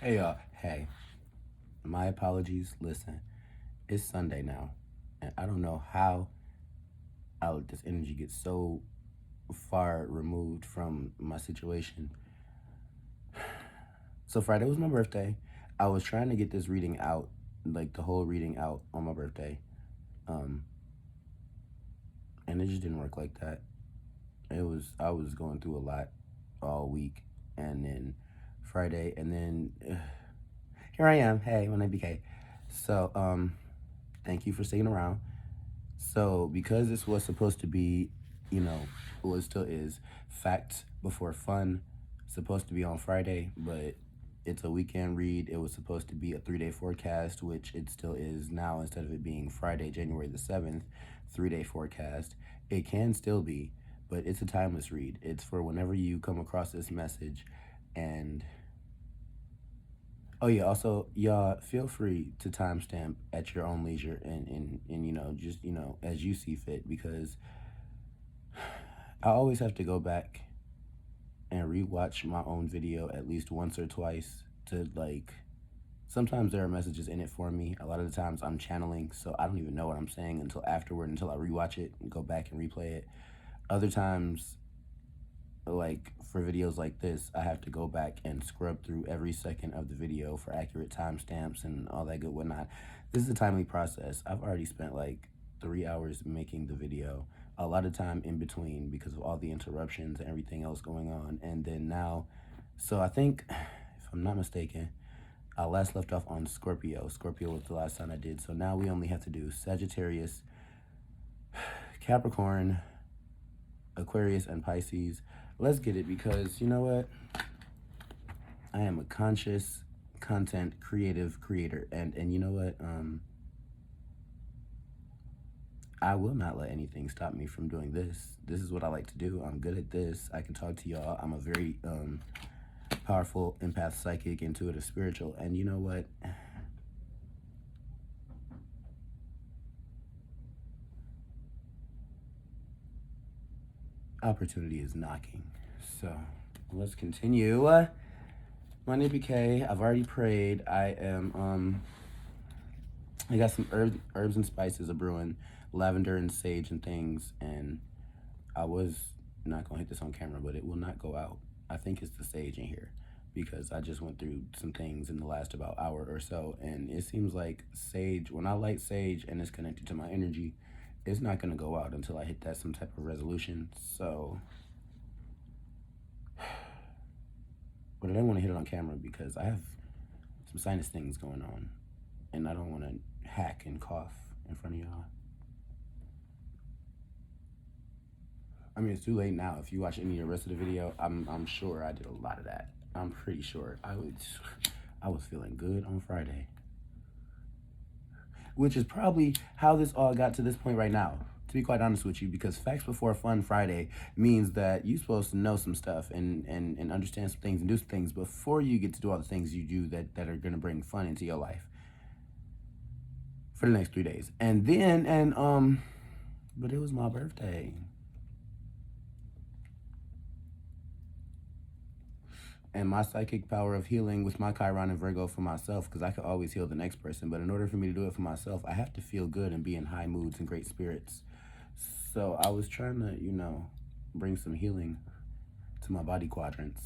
Hey y'all, hey, my apologies. Listen, it's Sunday now, and I don't know how I let this energy get so far removed from my situation. So Friday was my birthday. I was trying to get this reading out, like the whole reading out on my birthday, um, and it just didn't work like that. I was going through a lot all week, and then Friday, and then here I am. Hey, my name BK. So thank you for sticking around. So, because this was supposed to be, you know, well, it still is, Facts Before Fun, supposed to be on Friday, but it's a weekend read. It was supposed to be a 3-day forecast, which it still is now, instead of it being Friday, January the 7th, 3-day forecast. It can still be, but it's a timeless read. It's for whenever you come across this message. And oh yeah, also y'all feel free to timestamp at your own leisure and just as you see fit, because I always have to go back and rewatch my own video at least once or twice to sometimes there are messages in it for me. A lot of the times I'm channeling, so I don't even know what I'm saying until afterward, until I rewatch it and go back and replay it. Other times, like for videos like this, I have to go back and scrub through every second of the video for accurate timestamps and all that good whatnot. This is a timely process. I've already spent like 3 hours making the video, a lot of time in between because of all the interruptions and everything else going on. And then now, so I think, if I'm not mistaken, I last left off on Scorpio. Scorpio was the last sign I did. So now we only have to do Sagittarius, Capricorn, Aquarius, and Pisces. Let's get it, because you know what? I am a conscious content creative creator, and you know what? I will not let anything stop me from doing this. This is what I like to do. I'm good at this. I can talk to y'all. I'm a very powerful empath, psychic, intuitive, spiritual, and you know what? Opportunity is knocking. So let's continue. My name BK. I've already prayed. I got some herbs and spices a brewing, lavender and sage and things, and I was not gonna hit this on camera, but it will not go out. I think it's the sage in here, because I just went through some things in the last about hour or so, and it seems like sage, when I light sage and it's connected to my energy, it's not gonna go out until I hit that some type of resolution. So, but I didn't want to hit it on camera because I have some sinus things going on, and I don't want to hack and cough in front of y'all. I mean, it's too late now. If you watch any of the rest of the video, I'm sure I did a lot of that. I'm pretty sure. I was feeling good on Friday, which is probably how this all got to this point right now, to be quite honest with you, because Facts Before Fun Friday means that you're supposed to know some stuff and understand some things and do some things before you get to do all the things you do that are going to bring fun into your life for the next 3 days. And then, but it was my birthday. And my psychic power of healing with my Chiron and Virgo for myself, because I could always heal the next person. But in order for me to do it for myself, I have to feel good and be in high moods and great spirits. So I was trying to, bring some healing to my body quadrants.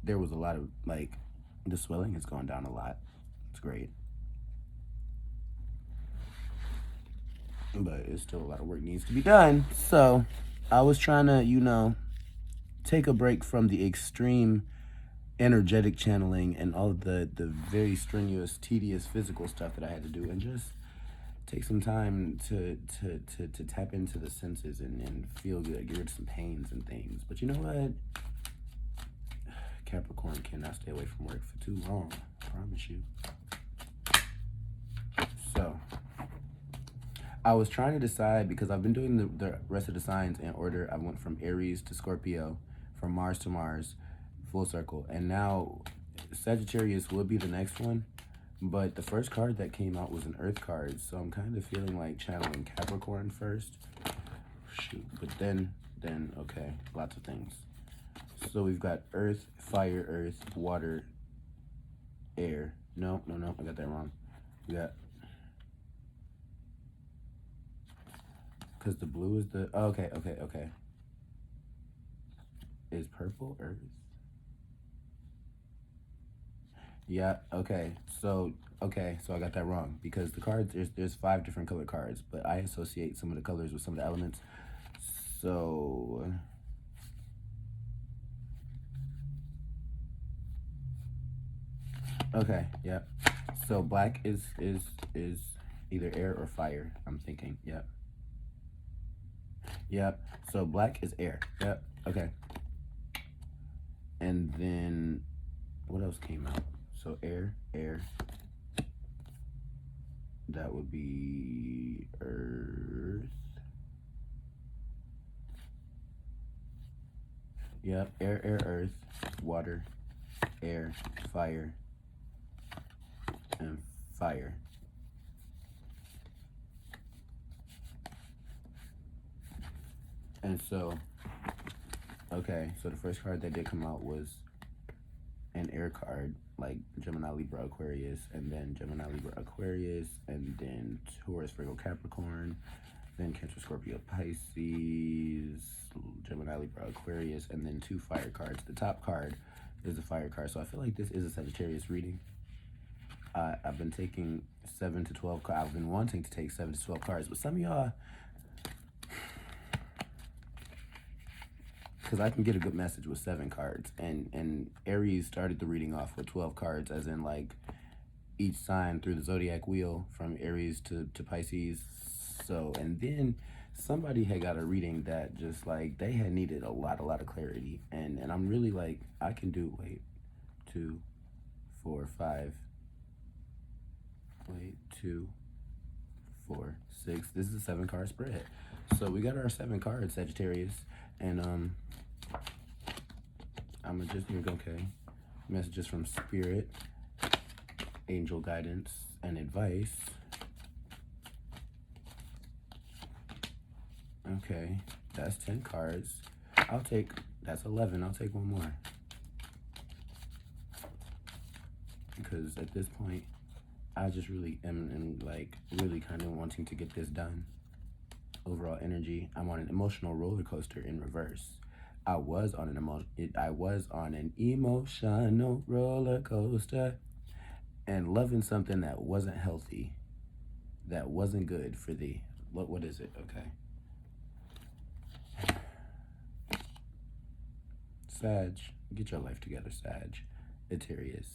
There was a lot of, the swelling has gone down a lot. It's great. But it's still a lot of work needs to be done. So I was trying to, take a break from the extreme energetic channeling and all of the very strenuous, tedious physical stuff that I had to do, and just take some time to tap into the senses and feel good, get rid of some pains and things. But you know what? Capricorn cannot stay away from work for too long, I promise you. So I was trying to decide, because I've been doing the rest of the signs in order. I went from Aries to Scorpio, from Mars to Mars, full circle. And now Sagittarius would be the next one, but the first card that came out was an Earth card, so I'm kind of feeling like channeling Capricorn first. Shoot, but then okay, lots of things. So we've got earth, fire, earth, water, air. No, I got that wrong. We got, because the blue is the, okay. Is purple earth? Yeah, okay. So I got that wrong because the cards, there's 5 different color cards, but I associate some of the colors with some of the elements. So okay, yeah. So black is either air or fire, I'm thinking. Yep. Yep. So black is air. Yep. Okay. And then what else came out? So air. That would be earth. Yep. Air, earth, water, air, fire, and fire. And so, okay, so the first card that did come out was an air card, like Gemini, Libra, Aquarius, and then Gemini, Libra, Aquarius, and then Taurus, Virgo, Capricorn, then Cancer, Scorpio, Pisces, Gemini, Libra, Aquarius, and then 2 fire cards. The top card is a fire card, so I feel like this is a Sagittarius reading. I've been taking 7 to 12 cards. I've been wanting to take 7 to 12 cards, but some of y'all, because I can get a good message with 7 cards, and Aries started the reading off with 12 cards, as in like each sign through the zodiac wheel from Aries to Pisces. So, and then somebody had got a reading that just like they had needed a lot of clarity, and I'm really like, I can do, wait, 2, 4, 5, wait, 2, 4, 6. This is a 7 card spread. So we got our 7 cards, Sagittarius, and I'm gonna just think, okay, messages from Spirit, angel guidance and advice. Okay, that's 10 cards. That's 11. I'll take 1 more. Because at this point, I just really am like really kind of wanting to get this done. Overall energy, I'm on an emotional roller coaster in reverse. I was on an emotional roller coaster and loving something that wasn't healthy, that wasn't good for thee. What is it? Okay. Sag, get your life together, Sag. Sagittarius.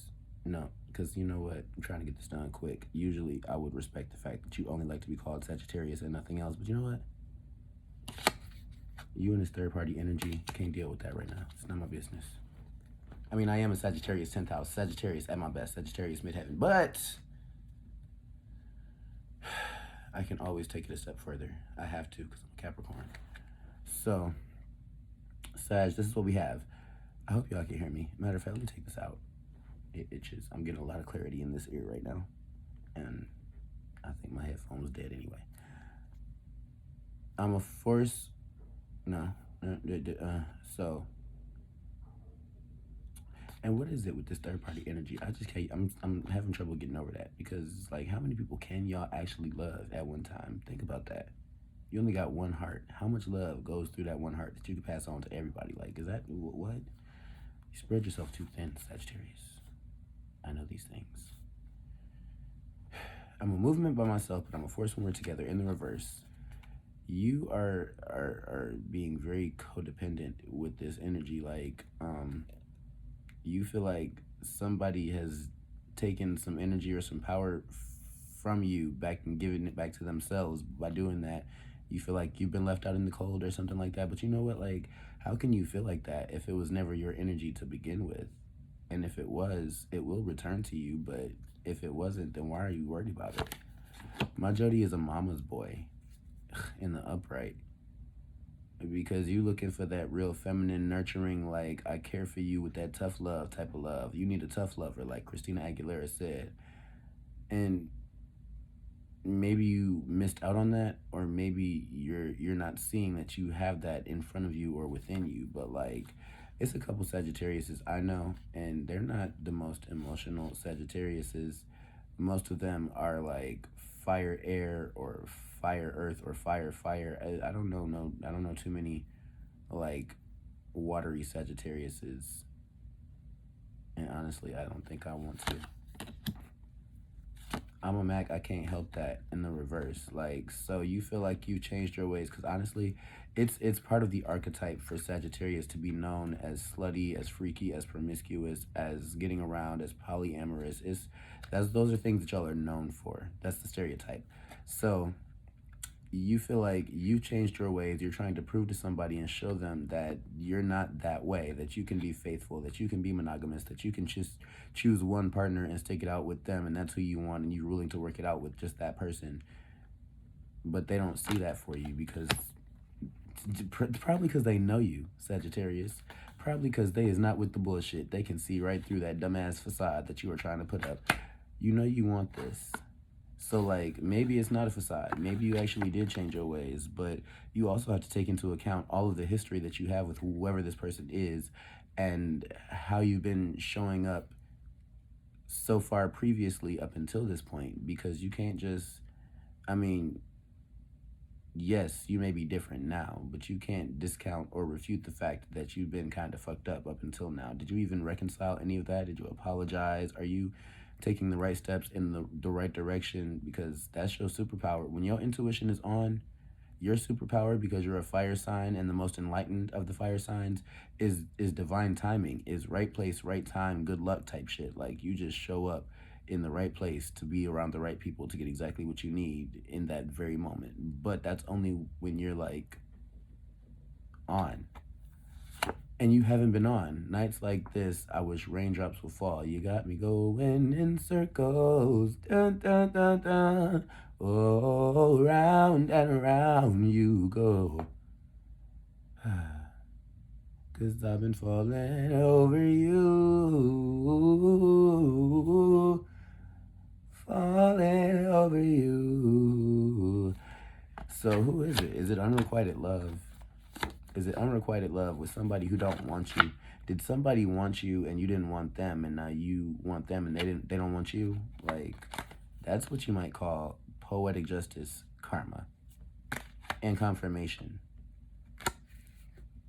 No, because you know what? I'm trying to get this done quick. Usually, I would respect the fact that you only like to be called Sagittarius and nothing else. But you know what? You and this third-party energy can't deal with that right now. It's not my business. I mean, I am a Sagittarius 10th house. Sagittarius at my best. Sagittarius midheaven. But I can always take it a step further. I have to because I'm Capricorn. So, Sag, this is what we have. I hope y'all can hear me. Matter of fact, let me take this out. It itches. I'm getting a lot of clarity in this ear right now. And I think my headphone was dead anyway. I'm a force. No. So. And what is it with this third party energy? I just can't. I'm having trouble getting over that because like, how many people can y'all actually love at one time? Think about that. You only got 1 heart. How much love goes through that 1 heart that you can pass on to everybody? Like, is that what? You spread yourself too thin, Sagittarius. I know these things. I'm a movement by myself, but I'm a force when we're together in the reverse. You are being very codependent with this energy. Like, you feel like somebody has taken some energy or some power from you back and given it back to themselves. By doing that, you feel like you've been left out in the cold or something like that. But you know what? Like, how can you feel like that if it was never your energy to begin with? And if it was, it will return to you. But if it wasn't, then why are you worried about it? My Jody is a mama's boy in the upright. Because you looking for that real feminine, nurturing, like, I care for you with that tough love type of love. You need a tough lover, like Christina Aguilera said. And maybe you missed out on that, or maybe you're not seeing that you have that in front of you or within you. But like, It's a couple Sagittariuses I know, and they're not the most emotional Sagittariuses. Most of them are like fire air or fire earth or fire fire. I don't know, no, I don't know too many like watery Sagittariuses, and honestly I don't think I want to. I'm a Mac, I can't help that in the reverse. Like, so you feel like you changed your ways, because honestly, it's part of the archetype for Sagittarius to be known as slutty, as freaky, as promiscuous, as getting around, as polyamorous. Those are things that y'all are known for. That's the stereotype. So you feel like you changed your ways. You're trying to prove to somebody and show them that you're not that way, that you can be faithful, that you can be monogamous, that you can just choose one partner and stick it out with them, and that's who you want, and you're willing to work it out with just that person. But they don't see that for you because probably because they know you, Sagittarius. Probably because they is not with the bullshit. They can see right through that dumbass facade that you are trying to put up. You know you want this. So, like, maybe it's not a facade. Maybe you actually did change your ways, but you also have to take into account all of the history that you have with whoever this person is and how you've been showing up so far previously up until this point, because you can't just, I mean, yes, you may be different now, but you can't discount or refute the fact that you've been kind of fucked up until now. Did you even reconcile any of that? Did you apologize? Are you taking the right steps in the right direction? Because that's your superpower. When your intuition is on, your superpower, because you're a fire sign and the most enlightened of the fire signs, is divine timing, is right place, right time, good luck type shit. Like, you just show up in the right place to be around the right people to get exactly what you need in that very moment. But that's only when you're like on. And you haven't been on. Nights like this, I wish raindrops would fall. You got me going in circles. Dun, dun, dun, dun. Oh, round and round you go. 'Cause I've been falling over you. Falling over you. So who is it? Is it unrequited love? Is it unrequited love with somebody who don't want you? Did somebody want you and you didn't want them, and now you want them and they don't want you? Like, that's what you might call poetic justice, karma, and confirmation.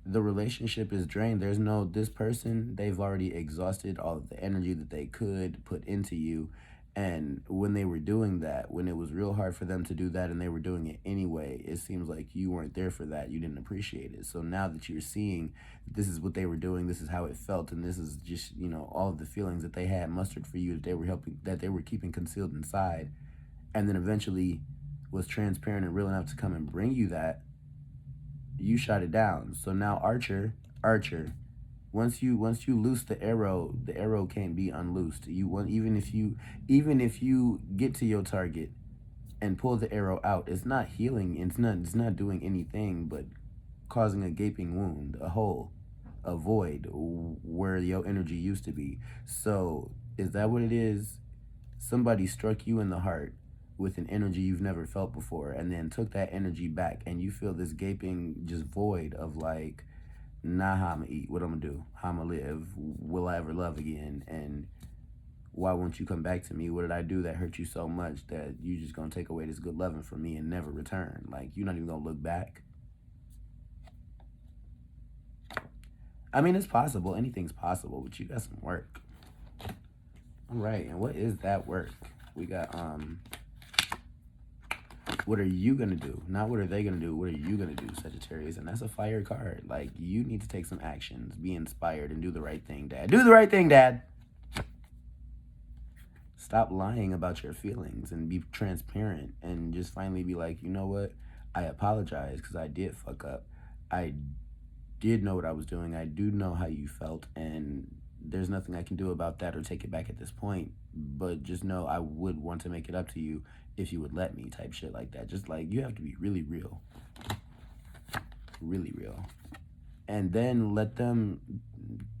The relationship is drained. There's no, this person, they've already exhausted all of the energy that they could put into you. And when they were doing that, when it was real hard for them to do that and they were doing it anyway, it seems like you weren't there for that. You didn't appreciate it. So now that you're seeing this is what they were doing, this is how it felt, and this is just, you know, all of the feelings that they had mustered for you, that they were keeping concealed inside, and then eventually was transparent and real enough to come and bring you that, you shot it down. So now Archer, once you loose the arrow can't be unloosed. Even if you get to your target and pull the arrow out, it's not healing. It's not doing anything but causing a gaping wound, a hole, a void where your energy used to be. So is that what it is? Somebody struck you in the heart with an energy you've never felt before, and then took that energy back, and you feel this gaping just void of like, nah, how I'ma eat, what I'm gonna do, how I'ma live, will I ever love again, and why won't you come back to me? What did I do that hurt you so much that you just gonna take away this good loving from me and never return? Like, you're not even gonna look back. I mean, it's possible, anything's possible, but you got some work. All right, and what is that work? We got what are you gonna do? Not what are they gonna do, what are you gonna do, Sagittarius? And that's a fire card. Like, you need to take some actions, be inspired, and do the right thing, Dad. Do the right thing, Dad. Stop lying about your feelings and be transparent, and just finally be like, you know what? I apologize because I did fuck up. I did know what I was doing. I do know how you felt, and there's nothing I can do about that or take it back at this point. But just know I would want to make it up to you if you would let me, type shit like that. Just like, you have to be really real. Really real. And then let them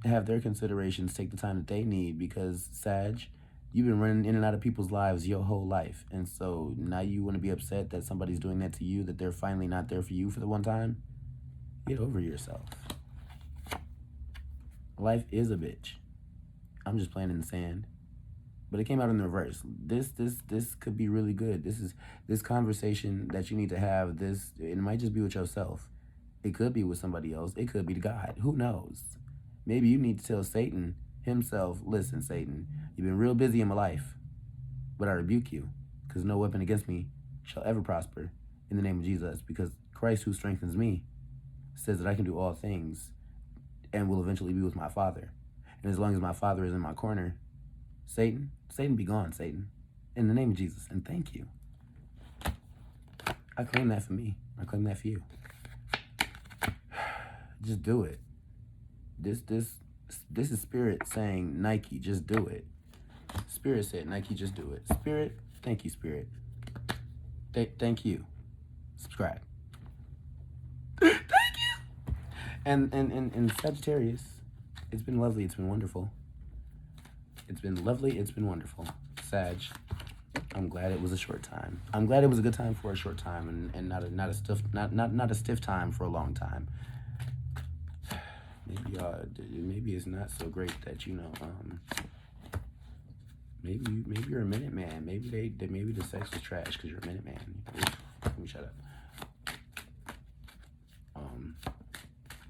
have their considerations, take the time that they need, because Sag, you've been running in and out of people's lives your whole life. And so now you want to be upset that somebody's doing that to you, that they're finally not there for you for the one time? Get over yourself. Life is a bitch. I'm just playing in the sand. But it came out in the reverse. This could be really good. This conversation that you need to have. It might just be with yourself. It could be with somebody else. It could be God. Who knows? Maybe you need to tell Satan himself, listen, Satan, you've been real busy in my life, but I rebuke you, because no weapon against me shall ever prosper in the name of Jesus, because Christ who strengthens me says that I can do all things and will eventually be with my Father. And as long as my Father is in my corner, Satan be gone, Satan. In the name of Jesus, and thank you. I claim that for me. I claim that for you. Just do it. This is Spirit saying, Nike, just do it. Spirit said, Nike, just do it. Spirit, thank you, Spirit. Thank you. Subscribe. Thank you. And Sagittarius, it's been lovely. It's been wonderful. It's been lovely. It's been wonderful. Sag, I'm glad it was a short time. I'm glad it was a good time for a short time, and not a stiff time for a long time. Maybe it's not so great that maybe you're a minute man. Maybe the sex was trash because you're a minute man. Let me shut up.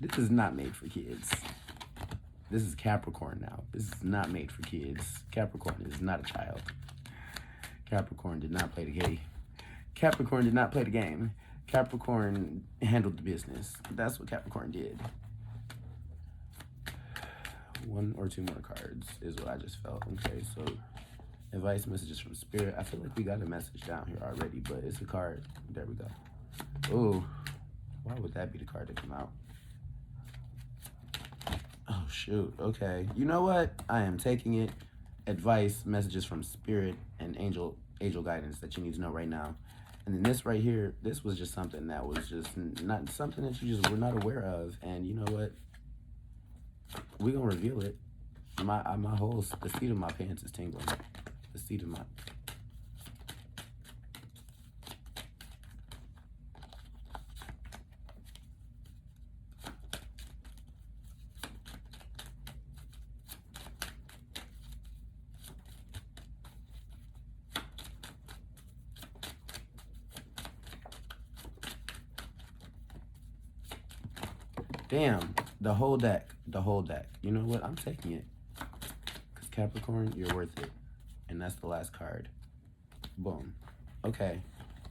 This is not made for kids. This is Capricorn now. This is not made for kids. Capricorn is not a child. Capricorn did not play the game. Capricorn did not play the game. Capricorn handled the business. That's what Capricorn did. One or two more cards is what I just felt. Okay, so advice messages from Spirit. I feel like we got a message down here already, but it's a card. There we go. Oh, why would that be the card that came out? Oh, shoot. Okay. You know what? I am taking it. Advice, messages from Spirit, and angel guidance that you need to know right now. And then this right here, this was just something that was just not something that you just were not aware of. And you know what? We're going to reveal it. The seat of my pants is tingling. The seat of my... Damn, the whole deck. You know what? I'm taking it. Because Capricorn, you're worth it. And that's the last card. Boom. Okay,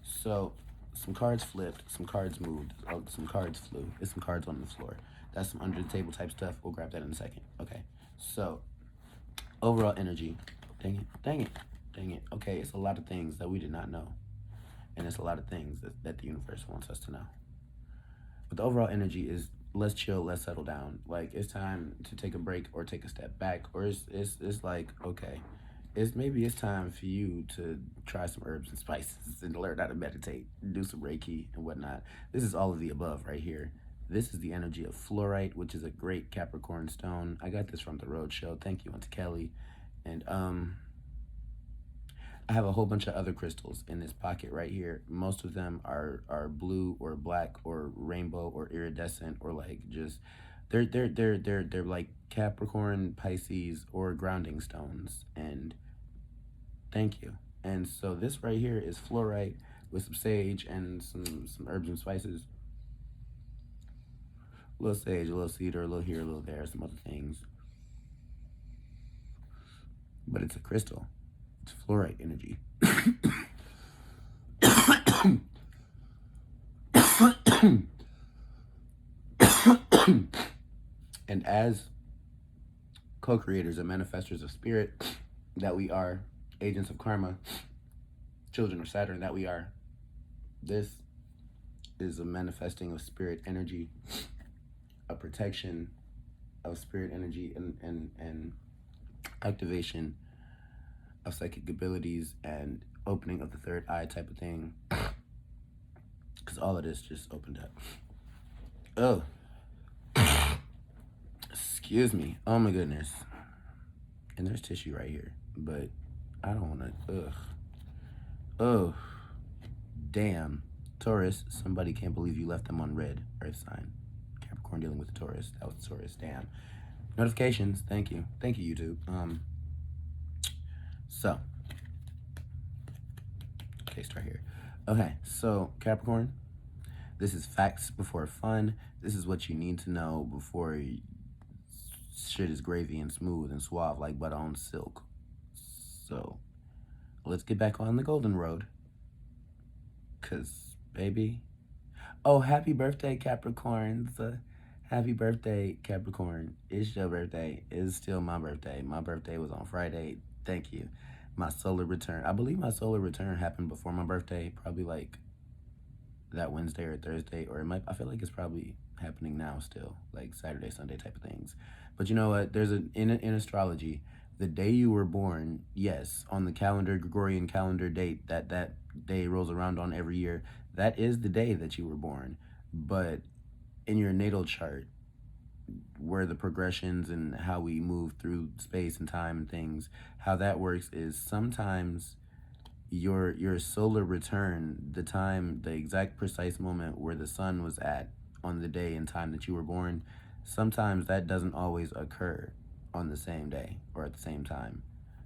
so some cards flipped, some cards moved, some cards flew. There's some cards on the floor. That's some under the table type stuff. We'll grab that in a second. Okay, so overall energy. Dang it. Okay, it's a lot of things that we did not know. And it's a lot of things that the universe wants us to know. But the overall energy is let's chill, let's settle down. Like, it's time to take a break or take a step back, or it's like, okay, maybe it's time for you to try some herbs and spices and learn how to meditate, do some Reiki and whatnot. This is all of the above right here. This is the energy of fluorite, which is a great Capricorn stone. I got this from the Road Show. Thank you, Auntie Kelly. And I have a whole bunch of other crystals in this pocket right here. Most of them are blue or black or rainbow or iridescent, or like just they're like Capricorn, Pisces, or grounding stones. And thank you. And so this right here is fluorite with some sage and some herbs and spices. A little sage, a little cedar, a little here, a little there, some other things. But it's a crystal. It's fluorite energy. And as co-creators and manifestors of spirit that we are, agents of karma, children of Saturn that we are, this is a manifesting of spirit energy, a protection of spirit energy, and activation of psychic abilities and opening of the third eye type of thing. Because all of this just opened up. Oh. Excuse me. Oh my goodness. And there's tissue right here. But I don't want to. Ugh. Oh. Damn. Taurus. Somebody can't believe you left them on red. Earth sign. Capricorn dealing with the Taurus. That was the Taurus. Damn. Notifications. Thank you. Thank you, YouTube. So, okay, start here. Okay, so Capricorn, this is facts before fun. This is what you need to know before shit is gravy and smooth and suave like butter on silk. So, let's get back on the golden road. Cause, baby. Oh, happy birthday, Capricorns. Happy birthday, Capricorn. It's your birthday. It's still my birthday. My birthday was on Friday. Thank you. My solar return. I believe my solar return happened before my birthday, probably like that Wednesday or Thursday, or it might. I feel like it's probably happening now still, like Saturday, Sunday type of things. But you know what? There's in astrology, the day you were born. Yes, on the calendar, Gregorian calendar date that day rolls around on every year. That is the day that you were born. But in your natal chart, where the progressions and how we move through space and time and things, how that works is sometimes your solar return, the exact precise moment where the sun was at on the day and time that you were born, sometimes that doesn't always occur on the same day or at the same time.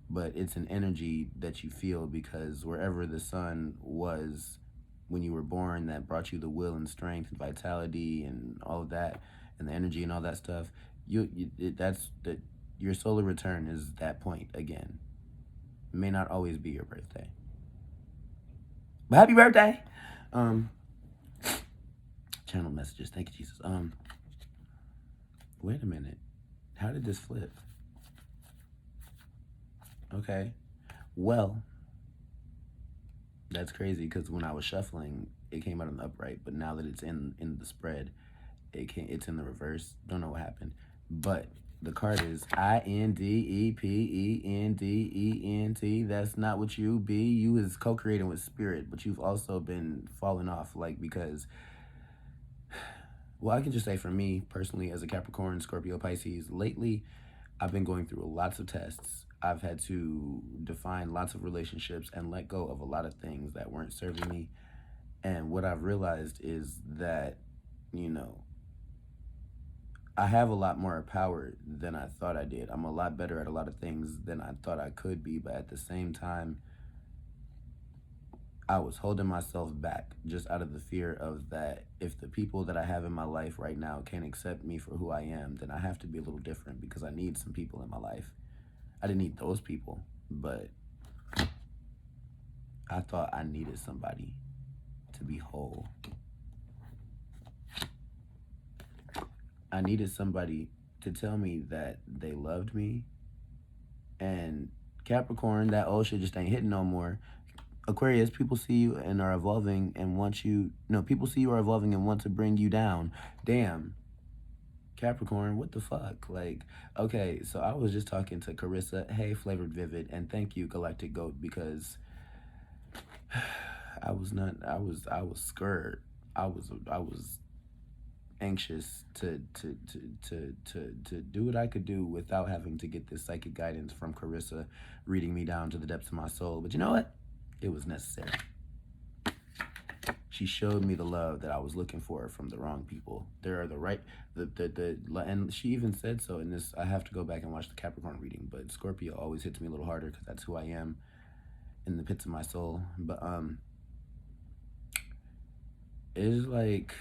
But it's an energy that you feel because wherever the sun was when you were born, that brought you the will and strength and vitality and all of that, and the energy and all that stuff. That's the your solar return is that point again. It may not always be your birthday. But happy birthday. Um, channel messages. Thank you, Jesus. Wait a minute. How did this flip? Okay. Well, that's crazy because when I was shuffling, it came out on the upright, but now that it's in the spread, it's in the reverse. Don't know what happened. But the card is INDEPENDENT. That's not what you be. You is co-creating with spirit, but you've also been falling off, like, because, well, I can just say for me personally, as a Capricorn, Scorpio, Pisces, lately I've been going through lots of tests. I've had to define lots of relationships and let go of a lot of things that weren't serving me. And what I've realized is that, you know, I have a lot more power than I thought I did. I'm a lot better at a lot of things than I thought I could be, but at the same time, I was holding myself back just out of the fear of that if the people that I have in my life right now can't accept me for who I am, then I have to be a little different because I need some people in my life. I didn't need those people, but I thought I needed somebody to be whole. I needed somebody to tell me that they loved me. And Capricorn, that old shit just ain't hitting no more. Aquarius, people see you and are evolving and want you. No, people see you are evolving and want to bring you down. Damn. Capricorn, what the fuck? Like, okay, so I was just talking to Carissa. Hey, Flavored Vivid, and thank you, Galactic Goat, because I was scared. I was anxious to do what I could do without having to get this psychic guidance from Carissa reading me down to the depths of my soul. But you know what? It was necessary. She showed me the love that I was looking for from the wrong people. There are the right, and she even said so in this. I have to go back and watch the Capricorn reading, but Scorpio always hits me a little harder because that's who I am in the pits of my soul. But it's like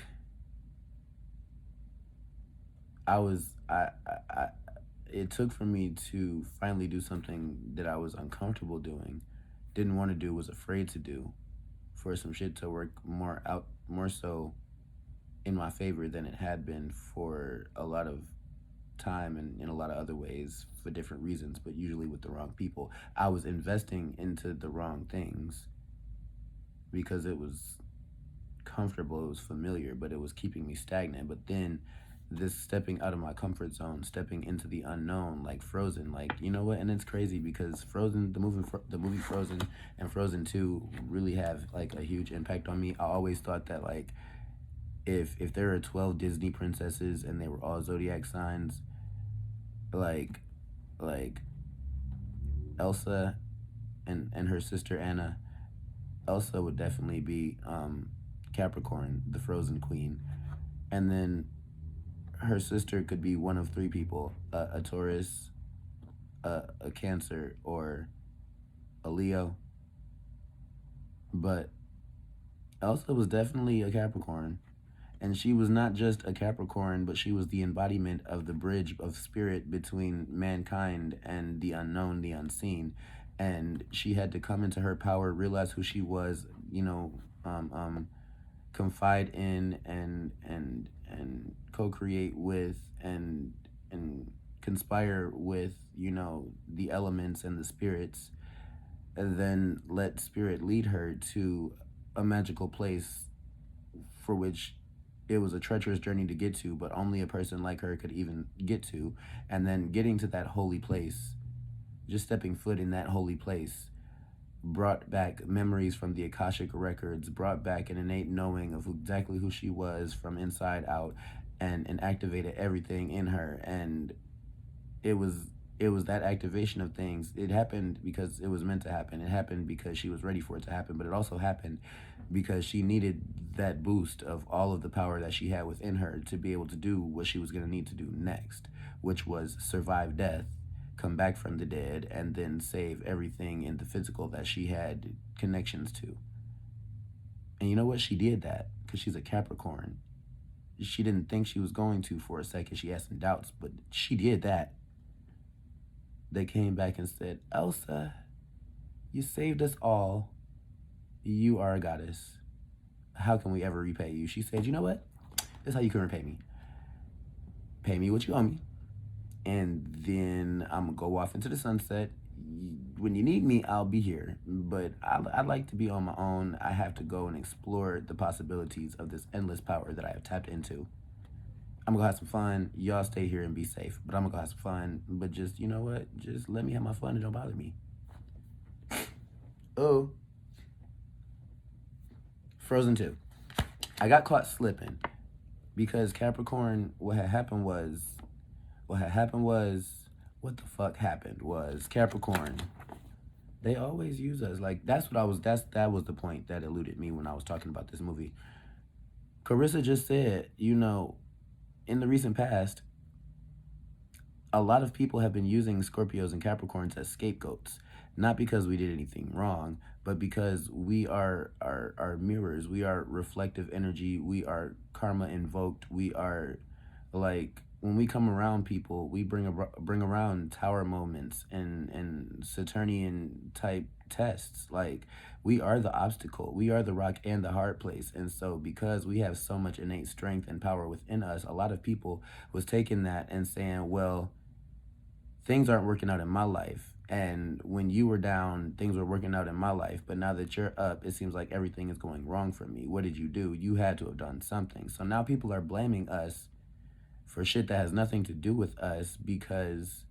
it took for me to finally do something that I was uncomfortable doing, didn't want to do, was afraid to do, for some shit to work more so in my favor than it had been for a lot of time and in a lot of other ways for different reasons, but usually with the wrong people. I was investing into the wrong things because it was comfortable, it was familiar, but it was keeping me stagnant. But then this stepping out of my comfort zone, stepping into the unknown, like Frozen, like, you know what? And it's crazy because Frozen, the movie Frozen and Frozen 2 really have like a huge impact on me. I always thought that like if there are 12 Disney princesses and they were all zodiac signs, like Elsa and her sister Anna, Elsa would definitely be Capricorn, the Frozen queen, and then her sister could be one of three people: a Taurus, a Cancer, or a Leo. But Elsa was definitely a Capricorn. And she was not just a Capricorn, but she was the embodiment of the bridge of spirit between mankind and the unknown, the unseen. And she had to come into her power, realize who she was, confide in and co-create with and conspire with, the elements and the spirits, and then let spirit lead her to a magical place for which it was a treacherous journey to get to, but only a person like her could even get to. And then getting to that holy place, just stepping foot in that holy place, brought back memories from the Akashic records, brought back an innate knowing of exactly who she was from inside out, and activated everything in her. And it was that activation of things. It happened because it was meant to happen. It happened because she was ready for it to happen, but it also happened because she needed that boost of all of the power that she had within her to be able to do what she was going to need to do next, which was survive death, come back from the dead, and then save everything in the physical that she had connections to. And you know what? She did that because she's a Capricorn. She didn't think she was going to for a second. She had some doubts, but she did that. They came back and said, Elsa, you saved us all. You are a goddess. How can we ever repay you? She said, you know what? This is how you can repay me. Pay me what you owe me. And then I'm going to go off into the sunset. When you need me, I'll be here. But I'd like to be on my own. I have to go and explore the possibilities of this endless power that I have tapped into. I'm going to have some fun. Y'all stay here and be safe. But I'm going to go have some fun. But just, you know what? Just let me have my fun and don't bother me. Oh. Frozen 2. I got caught slipping because Capricorn, what happened was, what the fuck happened was Capricorn, they always use us. Like, that was the point that eluded me when I was talking about this movie. Carissa just said, in the recent past, a lot of people have been using Scorpios and Capricorns as scapegoats. Not because we did anything wrong, but because we are mirrors. We are reflective energy. We are karma invoked. We are, like, when we come around people, we bring around tower moments and Saturnian type tests. Like, we are the obstacle. We are the rock and the hard place. And so because we have so much innate strength and power within us, a lot of people was taking that and saying, well, things aren't working out in my life. And when you were down, things were working out in my life. But now that you're up, it seems like everything is going wrong for me. What did you do? You had to have done something. So now people are blaming us for shit that has nothing to do with us because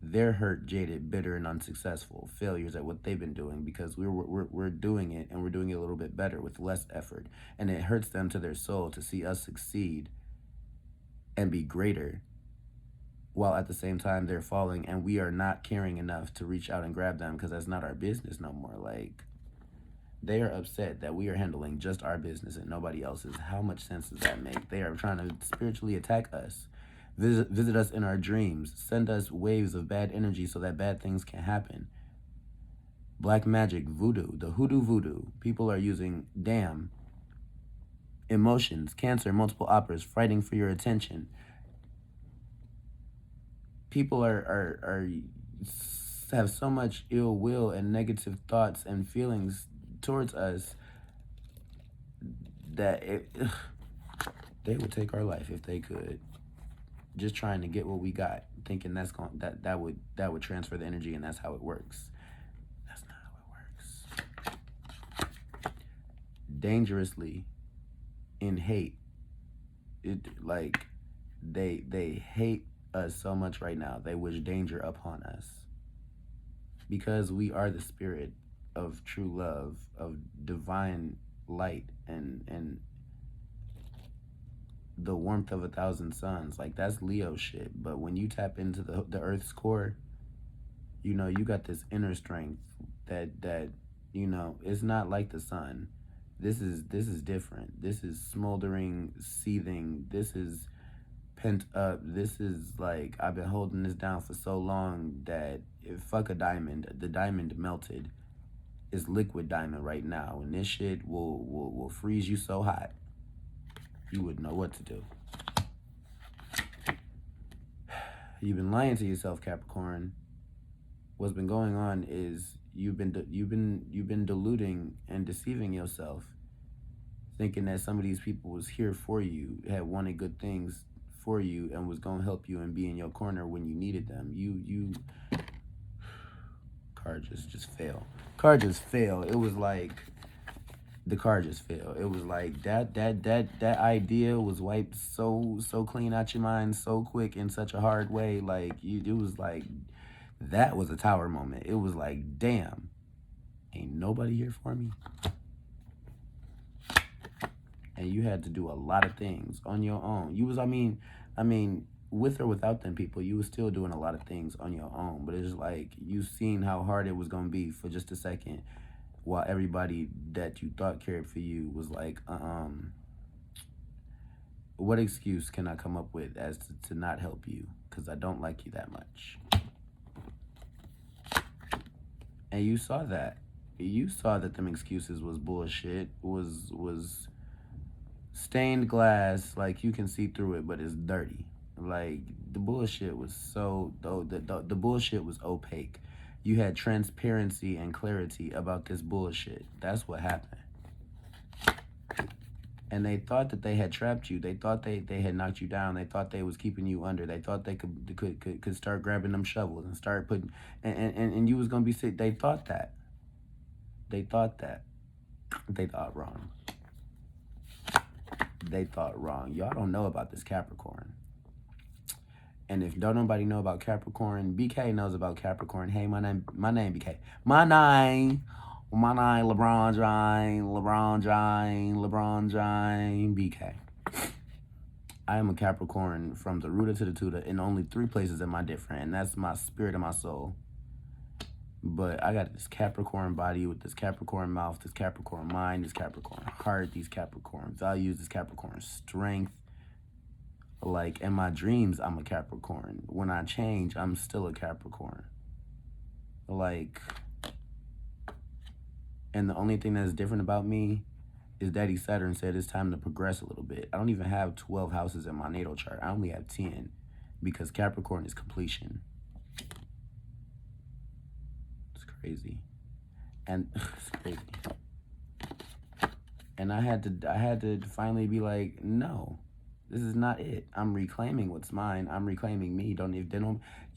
they're hurt, jaded, bitter, and unsuccessful failures at what they've been doing because we're doing it, and we're doing it a little bit better with less effort. And it hurts them to their soul to see us succeed and be greater, while at the same time they're falling and we are not caring enough to reach out and grab them because that's not our business no more. Like, they are upset that we are handling just our business and nobody else's. How much sense does that make? They are trying to spiritually attack us, visit us in our dreams, send us waves of bad energy so that bad things can happen. Black magic, voodoo, the hoodoo voodoo. People are using damn, emotions, Cancer, multiple operas, fighting for your attention. People have so much ill will and negative thoughts and feelings towards us that they would take our life if they could. Just trying to get what we got, thinking that would transfer the energy and that's how it works. That's not how it works. Dangerously in hate. They hate us so much right now. They wish danger upon us because we are the spirit of true love, of divine light, and the warmth of 1,000 suns. Like, that's Leo shit. But when you tap into the earth's core, you got this inner strength that it's not like the sun. This is different. This is smoldering, seething. This is pent up. This is like, I've been holding this down for so long that fuck a diamond. The diamond melted. It's liquid diamond right now, and this shit will freeze you so hot you wouldn't know what to do. You've been lying to yourself, Capricorn. What's been going on is you've been deluding and deceiving yourself, thinking that some of these people was here for you, had wanted good things for you, and was gonna help you and be in your corner when you needed them. Card just fail. Card just fail. It was like the card just failed. It was like that idea was wiped so clean out your mind so quick in such a hard way. Like it was like that was a tower moment. It was like, damn, ain't nobody here for me. And you had to do a lot of things on your own. You was, I mean, with or without them people, you was still doing a lot of things on your own. But it's like you seen how hard it was gonna be for just a second, while everybody that you thought cared for you was like, what excuse can I come up with as to not help you? Because I don't like you that much. And you saw that. You saw that them excuses was bullshit, was stained glass, like you can see through it, but it's dirty. Like the bullshit was the bullshit was opaque. You had transparency and clarity about this bullshit. That's what happened. And they thought that they had trapped you. They thought they had knocked you down. They thought they was keeping you under. They thought they could start grabbing them shovels and start putting, and you was gonna be sick. They thought that. They thought that. They thought wrong. They thought wrong. Y'all don't know about this Capricorn. And if don't nobody know about Capricorn, BK knows about Capricorn. Hey, my name BK. My name, LeBron James, BK. I am a Capricorn from the rooter to the tutor in only 3 places am I different, and that's my spirit and my soul. But I got this Capricorn body with this Capricorn mouth, this Capricorn mind, this Capricorn heart, these Capricorn values, this Capricorn strength. Like, in my dreams, I'm a Capricorn. When I change, I'm still a Capricorn. Like, and the only thing that's different about me is Daddy Saturn said it's time to progress a little bit. I don't even have 12 houses in my natal chart. I only have 10 because Capricorn is completion. It's crazy. And it's crazy. And I had to finally be like, no. This is not it. I'm reclaiming what's mine. I'm reclaiming me.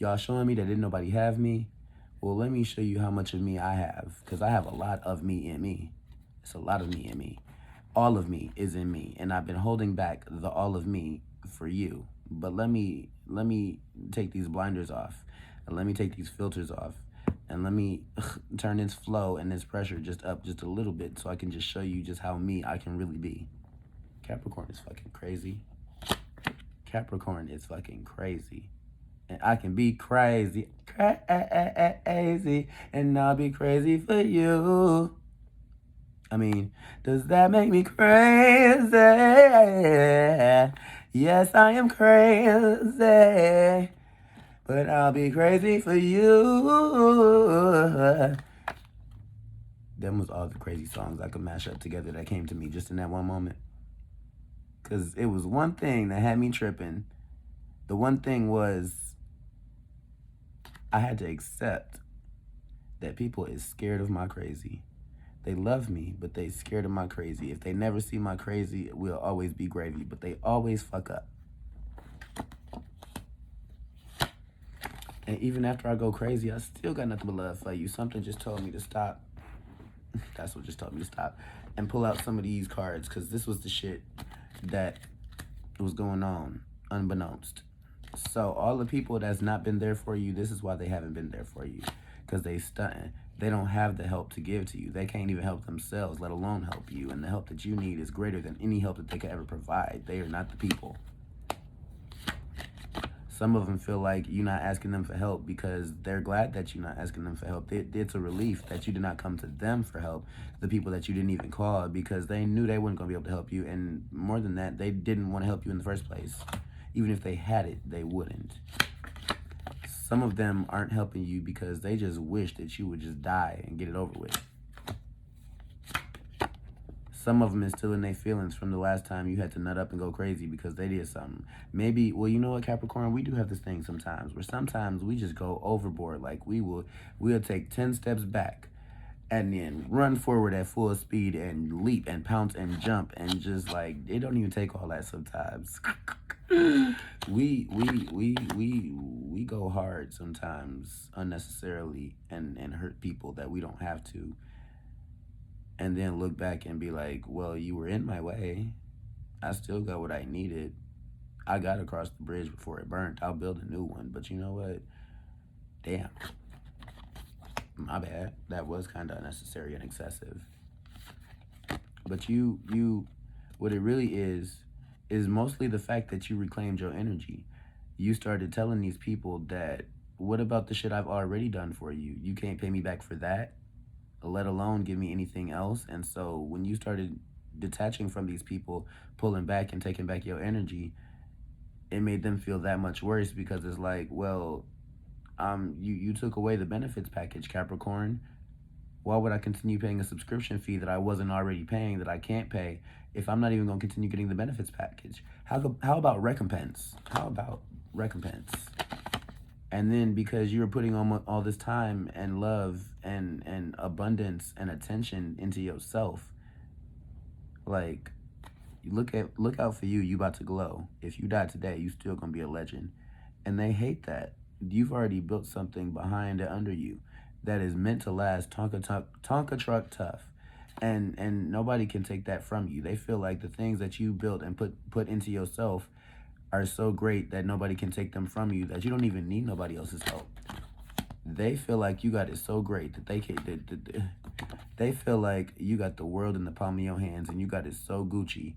Y'all showing me that didn't nobody have me? Well, let me show you how much of me I have, because I have a lot of me in me. It's a lot of me in me. All of me is in me, and I've been holding back the all of me for you. But let me take these blinders off, and let me take these filters off, and let me turn this flow and this pressure just up just a little bit so I can just show you just how me I can really be. Capricorn is fucking crazy. Capricorn is fucking crazy. And I can be crazy, and I'll be crazy for you. I mean, does that make me crazy? Yes, I am crazy, but I'll be crazy for you. Them was all the crazy songs I could mash up together that came to me just in that one moment. Because it was one thing that had me tripping. The one thing was I had to accept that people is scared of my crazy. They love me, but they scared of my crazy. If they never see my crazy, it will always be gravy. But they always fuck up. And even after I go crazy, I still got nothing but love for you. Something just told me to stop. That's what just told me to stop. And pull out some of these cards, because this was the shit that was going on unbeknownst. So all the people that's not been there for you, this is why they haven't been there for you, because they stunting. They don't have the help to give to you. They can't even help themselves, let alone help you. And the help that you need is greater than any help that they could ever provide. They are not the people. Some of them feel like you're not asking them for help because they're glad that you're not asking them for help. It's a relief that you did not come to them for help, the people that you didn't even call, because they knew they weren't going to be able to help you. And more than that, they didn't want to help you in the first place. Even if they had it, they wouldn't. Some of them aren't helping you because they just wish that you would just die and get it over with. Some of them is still in their feelings from the last time you had to nut up and go crazy because they did something. Maybe, well, you know what, Capricorn, we do have this thing sometimes where sometimes we just go overboard. Like we'll take 10 steps back and then run forward at full speed and leap and pounce and jump and just like, it don't even take all that sometimes. we go hard sometimes unnecessarily and hurt people that we don't have to. And then look back and be like, well, you were in my way. I still got what I needed. I got across the bridge before it burnt. I'll build a new one. But you know what? Damn. My bad. That was kind of unnecessary and excessive. But what it really is mostly the fact that you reclaimed your energy. You started telling these people that, what about the shit I've already done for you? You can't pay me back for that, let alone give me anything else. And so when you started detaching from these people, pulling back and taking back your energy, it made them feel that much worse because it's like, well, you took away the benefits package, Capricorn. Why would I continue paying a subscription fee that I wasn't already paying, that I can't pay, if I'm not even going to continue getting the benefits package? How about recompense? How about recompense? And then because you were putting all this time and love and abundance and attention into yourself, like, look out for you. You about to glow. If you die today, you still gonna be a legend. And they hate that. You've already built something behind and under you that is meant to last, Tonka truck tough. And nobody can take that from you. They feel like the things that you built and put into yourself are so great that nobody can take them from you, that you don't even need nobody else's help. They feel like you got it so great that they feel like you got the world in the palm of your hands and you got it so Gucci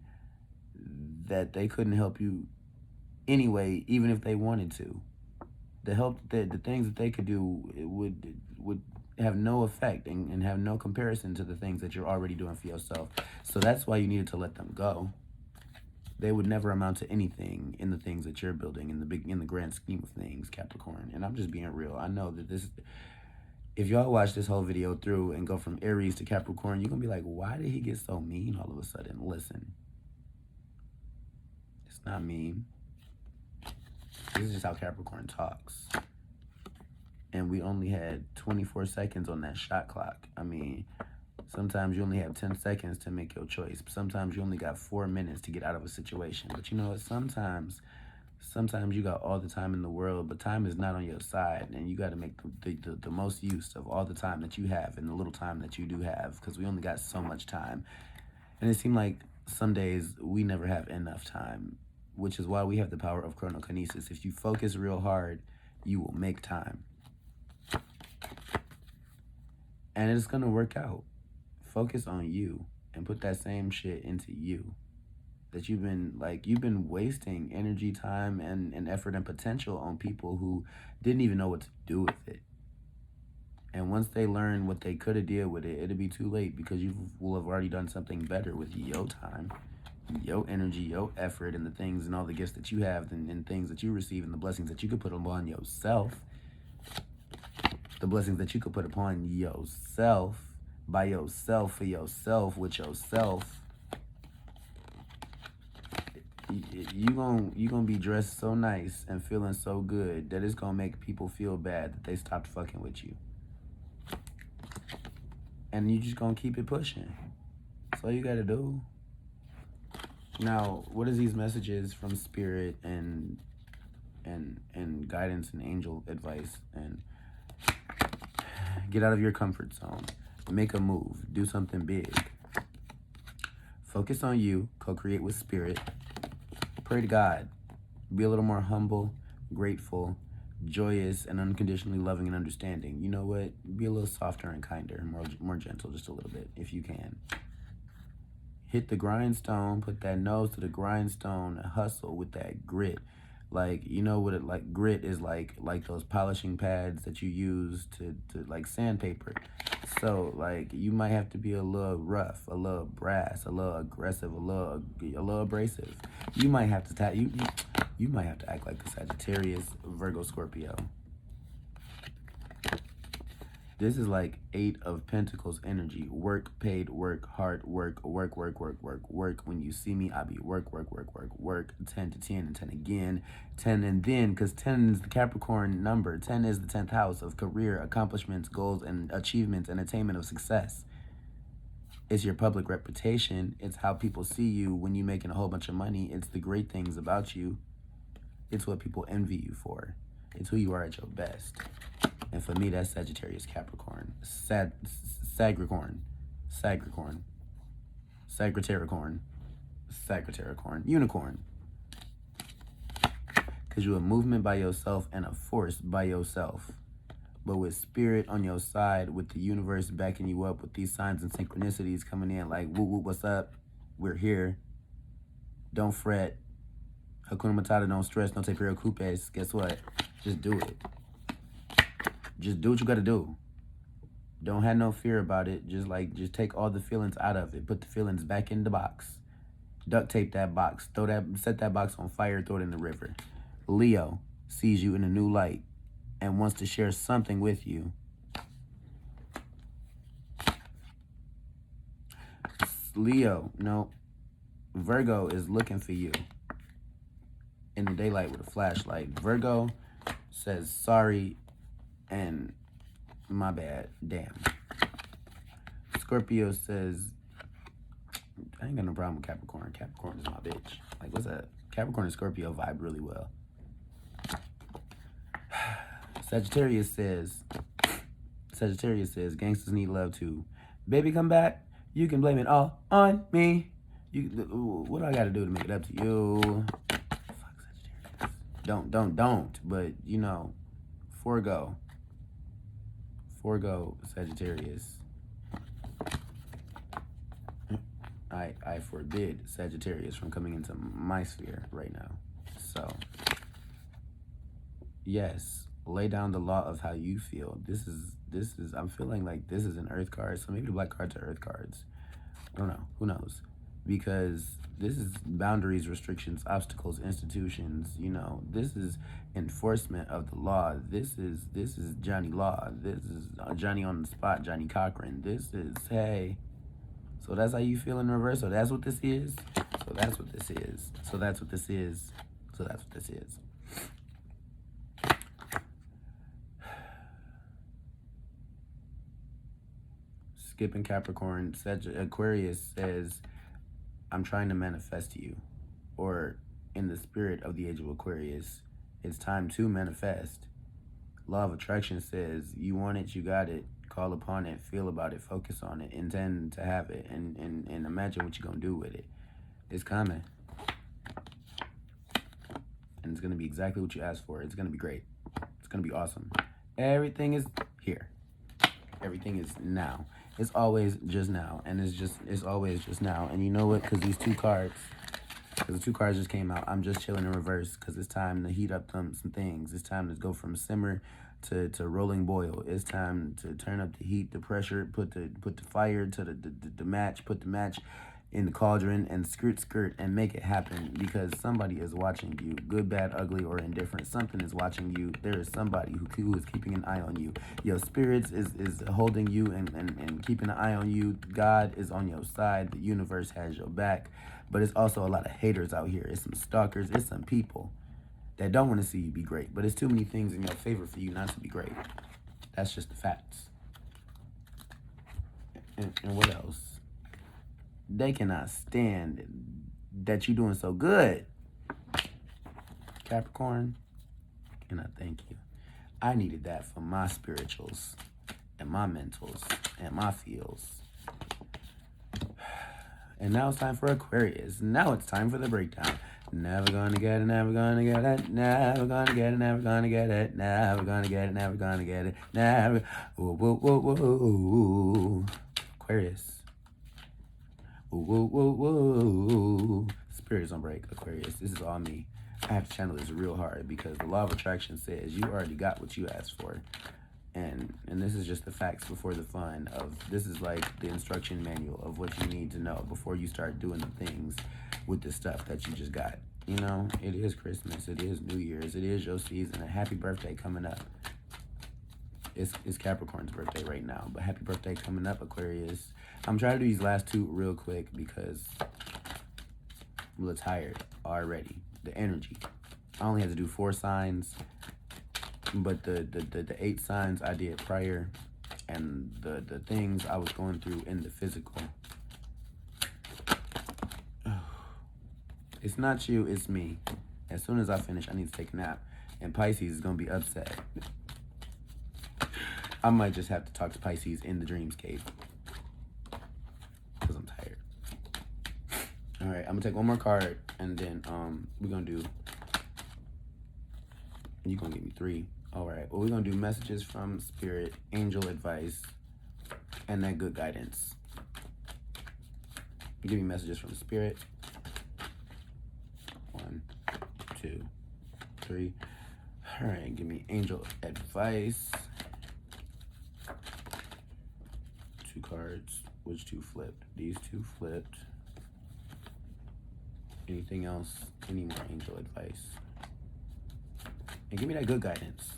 that they couldn't help you anyway, even if they wanted to. The things that they could do, it would have no effect and have no comparison to the things that you're already doing for yourself. So that's why you needed to let them go. They would never amount to anything in the things that you're building in the grand scheme of things, Capricorn. And I'm just being real. I know that if y'all watch this whole video through and go from Aries to Capricorn, you're gonna be like, why did he get so mean all of a sudden? Listen, it's not mean. This is just how Capricorn talks. And we only had 24 seconds on that shot clock. I mean, sometimes you only have 10 seconds to make your choice. Sometimes you only got 4 minutes to get out of a situation. But you know what? Sometimes you got all the time in the world, but time is not on your side. And you got to make the most use of all the time that you have and the little time that you do have, because we only got so much time. And it seemed like some days we never have enough time, which is why we have the power of chronokinesis. If you focus real hard, you will make time. And it's going to work out. Focus on you and put that same shit into you. That you've been wasting energy, time, and effort and potential on people who didn't even know what to do with it. And once they learn what they could have did with it, it'll be too late, because you will have already done something better with your time, your energy, your effort, and the things and all the gifts that you have and things that you receive and the blessings that you could put upon yourself. The blessings that you could put upon yourself, by yourself, for yourself, with yourself. You gonna be dressed so nice and feeling so good that it's gonna make people feel bad that they stopped fucking with you. And you just gonna keep it pushing. That's all you gotta do. Now, what is these messages from spirit and guidance and angel advice? And get out of your comfort zone. Make a move. Do something big. Focus on you. Co-create with spirit. Pray to God. Be a little more humble, grateful, joyous, and unconditionally loving and understanding. You know what? Be a little softer and kinder, more gentle, just a little bit, if you can. Hit the grindstone. Put that nose to the grindstone. And hustle with that grit. Like, you know what grit is like those polishing pads that you use to like sandpaper. So like, you might have to be a little rough, a little brass, a little aggressive, a little abrasive. You might have to You might have to act like a Sagittarius, Virgo, Scorpio. This is like 8 of Pentacles energy. Work, paid, work, hard, work. When you see me, I be work. 10 to 10 and 10 again. 10 and then, because 10 is the Capricorn number. 10 is the 10th house of career, accomplishments, goals, and achievements, and attainment of success. It's your public reputation. It's how people see you when you're making a whole bunch of money. It's the great things about you. It's what people envy you for. It's who you are at your best. And for me, that's Sagittarius, Capricorn, Sagricorn, Unicorn. Because you're a movement by yourself and a force by yourself. But with spirit on your side, with the universe backing you up, with these signs and synchronicities coming in like, woo, woo, what's up? We're here. Don't fret. Hakuna Matata, don't stress, no te preocupes. Guess what? Just do it. Just do what you gotta do. Don't have no fear about it. Just take all the feelings out of it. Put the feelings back in the box. Duct tape that box. Set that box on fire, throw it in the river. Leo sees you in a new light and wants to share something with you. Leo, no. Virgo is looking for you in the daylight with a flashlight. Virgo says sorry and my bad, damn. Scorpio says, I ain't got no problem with Capricorn. Capricorn is my bitch. Like, what's that? Capricorn and Scorpio vibe really well. Sagittarius says, gangsters need love too. Baby, come back. You can blame it all on me. What do I got to do to make it up to you? Fuck Sagittarius. Don't. But, you know, forego Sagittarius. I forbid Sagittarius from coming into my sphere right now. So, yes, lay down the law of how you feel. This is I'm feeling like this is an earth card, so maybe the black cards are earth cards. I don't know. Who knows? Because this is boundaries, restrictions, obstacles, institutions. You know, this is enforcement of the law. This is Johnny Law. This is Johnny on the spot, Johnny Cochran. This is, hey. So that's how you feel in reverse. So that's what this is. So that's what this is. So that's what this is. So that's what this is. Skipping Capricorn, Aquarius says, I'm trying to manifest you. Or in the spirit of the age of Aquarius, it's time to manifest. Law of attraction says, you want it, you got it. Call upon it, feel about it, focus on it, intend to have it, and imagine what you're going to do with it. It's coming. And it's going to be exactly what you asked for. It's going to be great. It's going to be awesome. Everything is here. Everything is now. It's always just now. And it's always just now. And you know what? Because the two cards just came out. I'm just chilling in reverse because it's time to heat up some things. It's time to go from simmer to rolling boil. It's time to turn up the heat, the pressure, put the fire to the match, put the match in the cauldron and skirt and make it happen, because somebody is watching you, good, bad, ugly, or indifferent. Something is watching you. There is somebody who is keeping an eye on you. Your spirits is holding you and keeping an eye on you. God is on your side. The universe has your back. But it's also a lot of haters out here. It's some stalkers. It's some people that don't want to see you be great. But it's too many things in your favor for you not to be great. That's just the facts. And what else? They cannot stand that you're doing so good. Capricorn, cannot thank you. I needed that for my spirituals and my mentals and my feels. And now it's time for Aquarius. Now it's time for the breakdown. Never gonna get it, never gonna get it, never gonna get it, never gonna get it, never gonna get it, never gonna get it, never. Whoa, whoa, whoa, whoa. Aquarius. Whoa, whoa, whoa. Spirit is on break, Aquarius. This is all me. I have to channel this real hard because the law of attraction says you already got what you asked for. And this is just the facts before the fun of, this is like the instruction manual of what you need to know before you start doing the things with the stuff that you just got. You know, it is Christmas. It is New Year's. It is your season. A happy birthday coming up. It's Capricorn's birthday right now, but happy birthday coming up, Aquarius. I'm trying to do these last two real quick because I'm a little tired already. The energy. I only had to do 4 signs, but the 8 signs I did prior, and the things I was going through in the physical. It's not you, it's me. As soon as I finish, I need to take a nap. And Pisces is going to be upset. I might just have to talk to Pisces in the dreamscape. Because I'm tired. Alright, I'm going to take one more card. And then we're going to do... You're going to give me 3. Alright, well, we're going to do messages from Spirit, angel advice, and that good guidance. Give me messages from Spirit. 1, 2, 3. All right, give me angel advice. 2 cards. Which 2 flipped? These 2 flipped. Anything else? Any more angel advice? And give me that good guidance.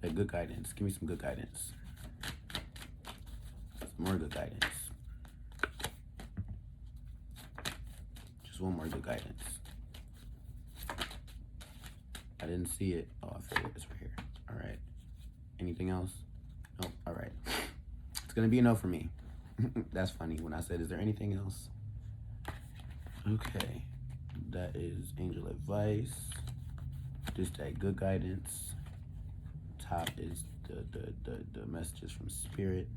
That good guidance. Give me some good guidance. Some more good guidance. One more good guidance. I didn't see it. Oh, I feel it. It's right here. All right. Anything else? Nope. All right. It's going to be a no for me. That's funny when I said, is there anything else? Okay. That is angel advice. Just that good guidance. Top is the messages from Spirit.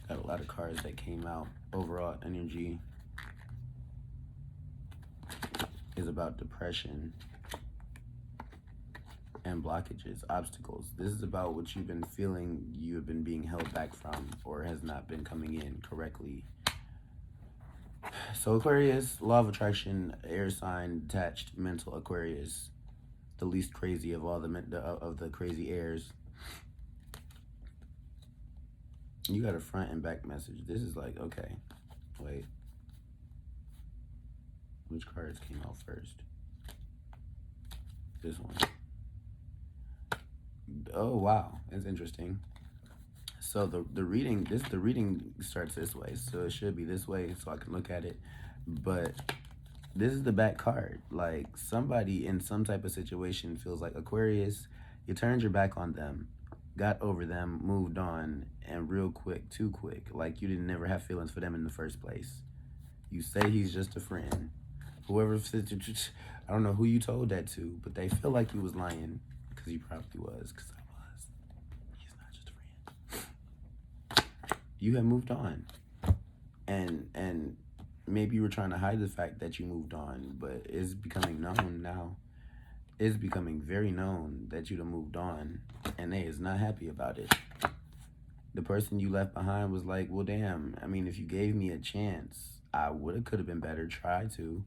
Got a lot of cards that came out. Overall energy is about depression and blockages, obstacles. This is about what you've been feeling you have been being held back from or has not been coming in correctly. So Aquarius, law of attraction, air sign, detached, mental Aquarius, the least crazy of all the crazy airs. You got a front and back message. This is like, okay, wait. Which cards came out first? This one. Oh wow, that's interesting. So the reading starts this way, so it should be this way, so I can look at it. But this is the back card. Like somebody in some type of situation feels like Aquarius, you turned your back on them, got over them, moved on, and real quick, too quick. Like you didn't never have feelings for them in the first place. You say he's just a friend. Whoever, I don't know who you told that to, but they feel like you was lying, because you probably was, because I was. He's not just a friend. You have moved on, and maybe you were trying to hide the fact that you moved on, but it's becoming known now. It's becoming very known that you done moved on, and they is not happy about it. The person you left behind was like, well, damn, I mean, if you gave me a chance, I could have been better, try to.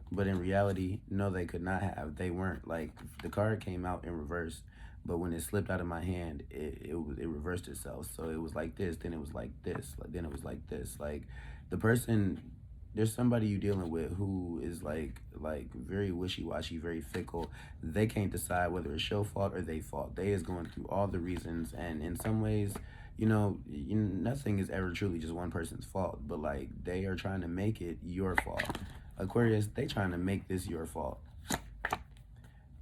But in reality, no, they could not have. They weren't. Like, the card came out in reverse, but when it slipped out of my hand, it reversed itself. So it was like this, then it was like this, then it was like this. Like, the person, there's somebody you dealing with who is like very wishy-washy, very fickle. They can't decide whether it's your fault or their fault. They is going through all the reasons, and in some ways, you know, nothing is ever truly just one person's fault, but like they are trying to make it your fault. Aquarius, they trying to make this your fault.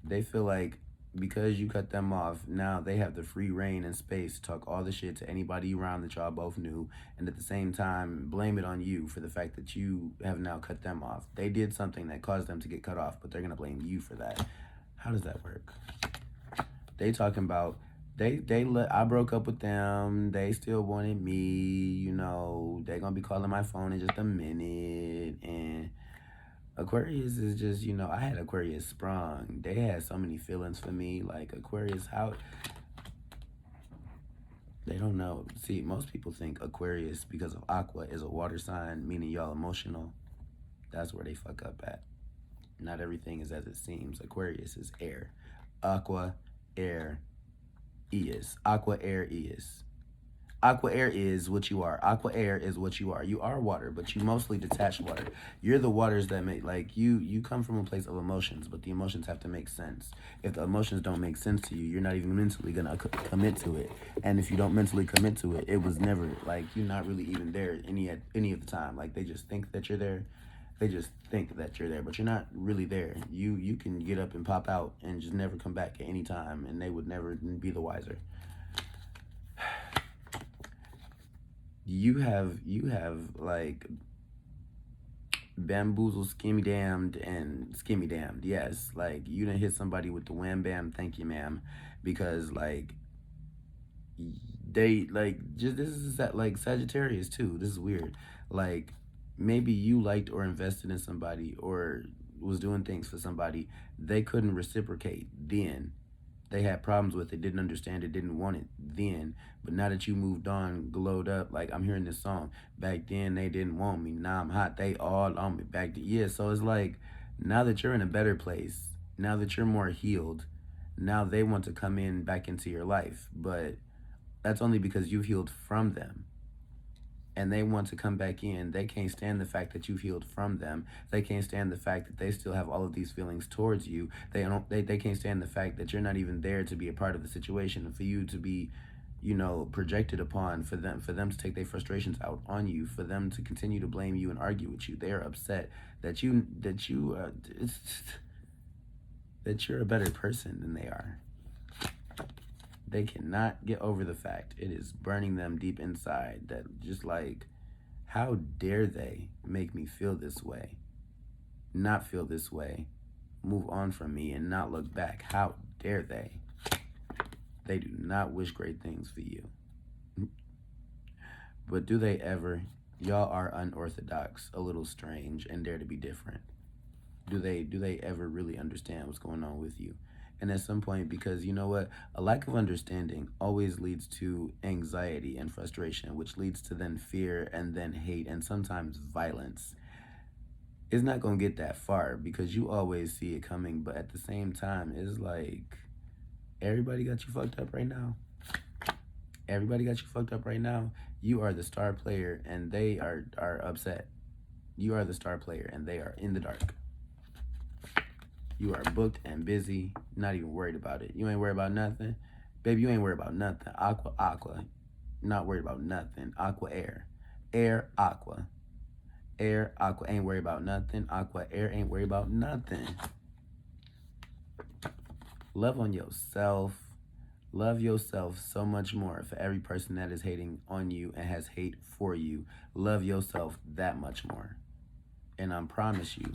They feel like because you cut them off, now they have the free reign and space to talk all the shit to anybody around that y'all both knew, and at the same time blame it on you for the fact that you have now cut them off. They did something that caused them to get cut off, but they're gonna blame you for that. How does that work? They talking about I broke up with them, they still wanted me, you know, they gonna be calling my phone in just a minute. And Aquarius is just, you know, I had Aquarius sprung. They had so many feelings for me. Like, Aquarius, how... They don't know. See, most people think Aquarius, because of Aqua, is a water sign, meaning y'all emotional. That's where they fuck up at. Not everything is as it seems. Aquarius is air. Aqua, air, Eus. Aqua, air, Eus. Aqua air is what you are. Aqua air is what you are. You are water, but you mostly detached water. You're the waters that make, like, you come from a place of emotions, but the emotions have to make sense. If the emotions don't make sense to you, you're not even mentally gonna commit to it. And if you don't mentally commit to it, it was never, like, you're not really even there any of the time. Like, they just think that you're there. They just think that you're there, but you're not really there. You can get up and pop out and just never come back at any time, and they would never be the wiser. You have like bamboozled, skimmy damned, and skimmy damned. Yes, like you didn't hit somebody with the wham bam, thank you, ma'am, because like they like just this is that like Sagittarius too. This is weird. Like maybe you liked or invested in somebody or was doing things for somebody. They couldn't reciprocate then. They had problems with it, didn't understand it, didn't want it then. But now that you moved on, glowed up, like I'm hearing this song. Back then they didn't want me. Now I'm hot. They all on me. Back then, yeah. So it's like now that you're in a better place, now that you're more healed, now they want to come in back into your life. But that's only because you've healed from them, and they want to come back in. They can't stand the fact that you've healed from them. They can't stand the fact that they still have all of these feelings towards you. They can't stand the fact that you're not even there to be a part of the situation, and for you to be, projected upon, for them to take their frustrations out on you, for them to continue to blame you and argue with you. They are upset that that you're a better person than they are. They cannot get over the fact, it is burning them deep inside, that just like, how dare they make me feel this way, not feel this way, move on from me and not look back. How dare they? They do not wish great things for you. But do they ever? Y'all are unorthodox, a little strange, and dare to be different. Do they ever really understand what's going on with you? And at some point, because you know what, a lack of understanding always leads to anxiety and frustration, which leads to then fear and then hate and sometimes violence. It's not gonna get that far because you always see it coming, but at the same time, it's like everybody got you fucked up right now. Everybody got you fucked up right now. You are the star player and they are upset. You are the star player and they are in the dark. You are booked and busy, not even worried about it. You ain't worried about nothing. Baby, you ain't worried about nothing. Aqua. Not worried about nothing. Aqua air. Air, aqua. Air, aqua ain't worried about nothing. Aqua air ain't worried about nothing. Love on yourself. Love yourself so much more. For every person that is hating on you and has hate for you, love yourself that much more. And I promise you,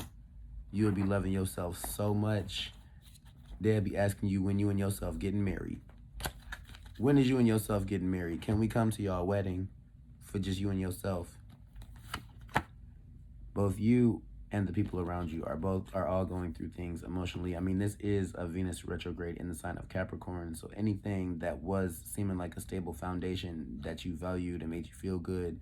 you'll be loving yourself so much, they'll be asking you when you and yourself getting married. When is you and yourself getting married? Can we come to y'all wedding for just you and yourself? Both you and the people around you are all going through things emotionally. I mean, this is a Venus retrograde in the sign of Capricorn, so anything that was seeming like a stable foundation that you valued and made you feel good,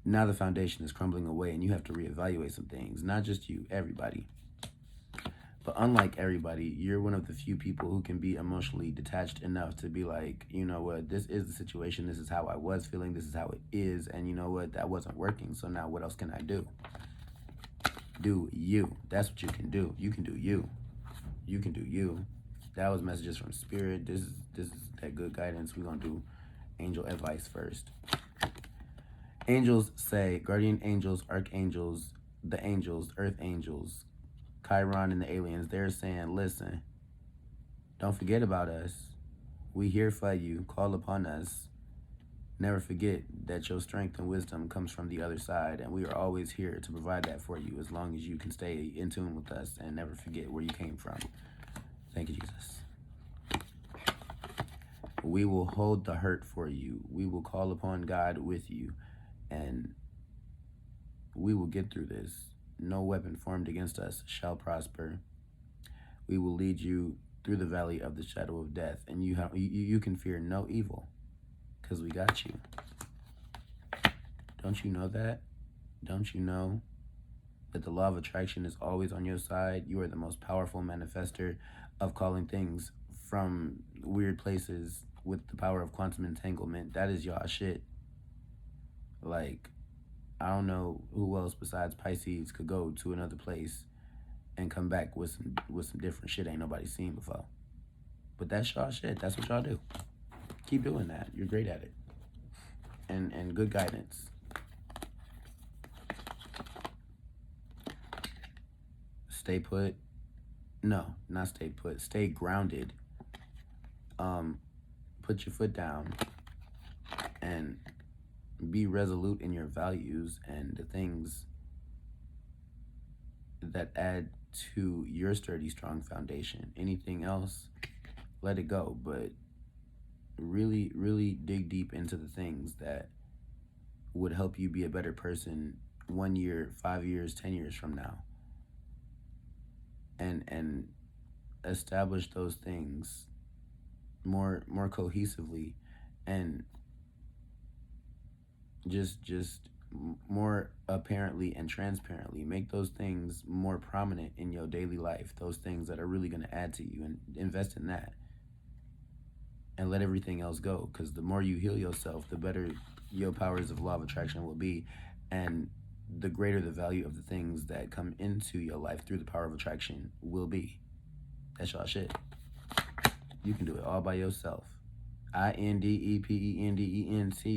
now the foundation is crumbling away and you have to reevaluate some things. Not just you, everybody. But unlike everybody, you're one of the few people who can be emotionally detached enough to be like, you know what, this is the situation, this is how I was feeling, this is how it is, and you know what, that wasn't working, so now what else can I do? Do you. That's what you can do. You can do you. You can do you. That was messages from Spirit. This is that good guidance. We're going to do angel advice first. Angels say, guardian angels, archangels, the angels, earth angels, Chiron and the aliens, they're saying, listen, don't forget about us. We here for you. Call upon us. Never forget that your strength and wisdom comes from the other side, and we are always here to provide that for you as long as you can stay in tune with us and never forget where you came from. Thank you, Jesus. We will hold the hurt for you. We will call upon God with you, and we will get through this. No weapon formed against us shall prosper. We will lead you through the valley of the shadow of death, and you can fear no evil, because we got you. Don't you know that? Don't you know that the law of attraction is always on your side? You are the most powerful manifester of calling things from weird places with the power of quantum entanglement. That is y'all shit. Like, I don't know who else besides Pisces could go to another place and come back with some different shit ain't nobody seen before. But that's y'all shit. That's what y'all do. Keep doing that. You're great at it. And good guidance. Stay put. No, not stay put. Stay grounded. Put your foot down and be resolute in your values and the things that add to your sturdy, strong foundation. Anything else, let it go. But really, really dig deep into the things that would help you be a better person 1 year, 5 years, 10 years from now. And establish those things more cohesively and just more apparently and transparently. Make those things more prominent in your daily life, those things that are really going to add to you, and invest in that. And let everything else go, because the more you heal yourself, the better your powers of law of attraction will be, and the greater the value of the things that come into your life through the power of attraction will be. That's y'all shit. You can do it all by yourself. INDEPENDENC.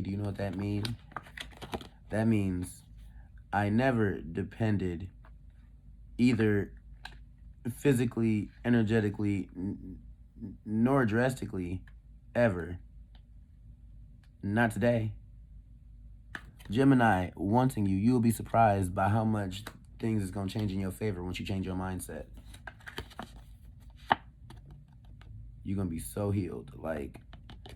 Do you know what that means? That means I never depended either physically, energetically, nor drastically, ever. Not today. Gemini, wanting you, you'll be surprised by how much things is going to change in your favor once you change your mindset. You're going to be so healed. Like,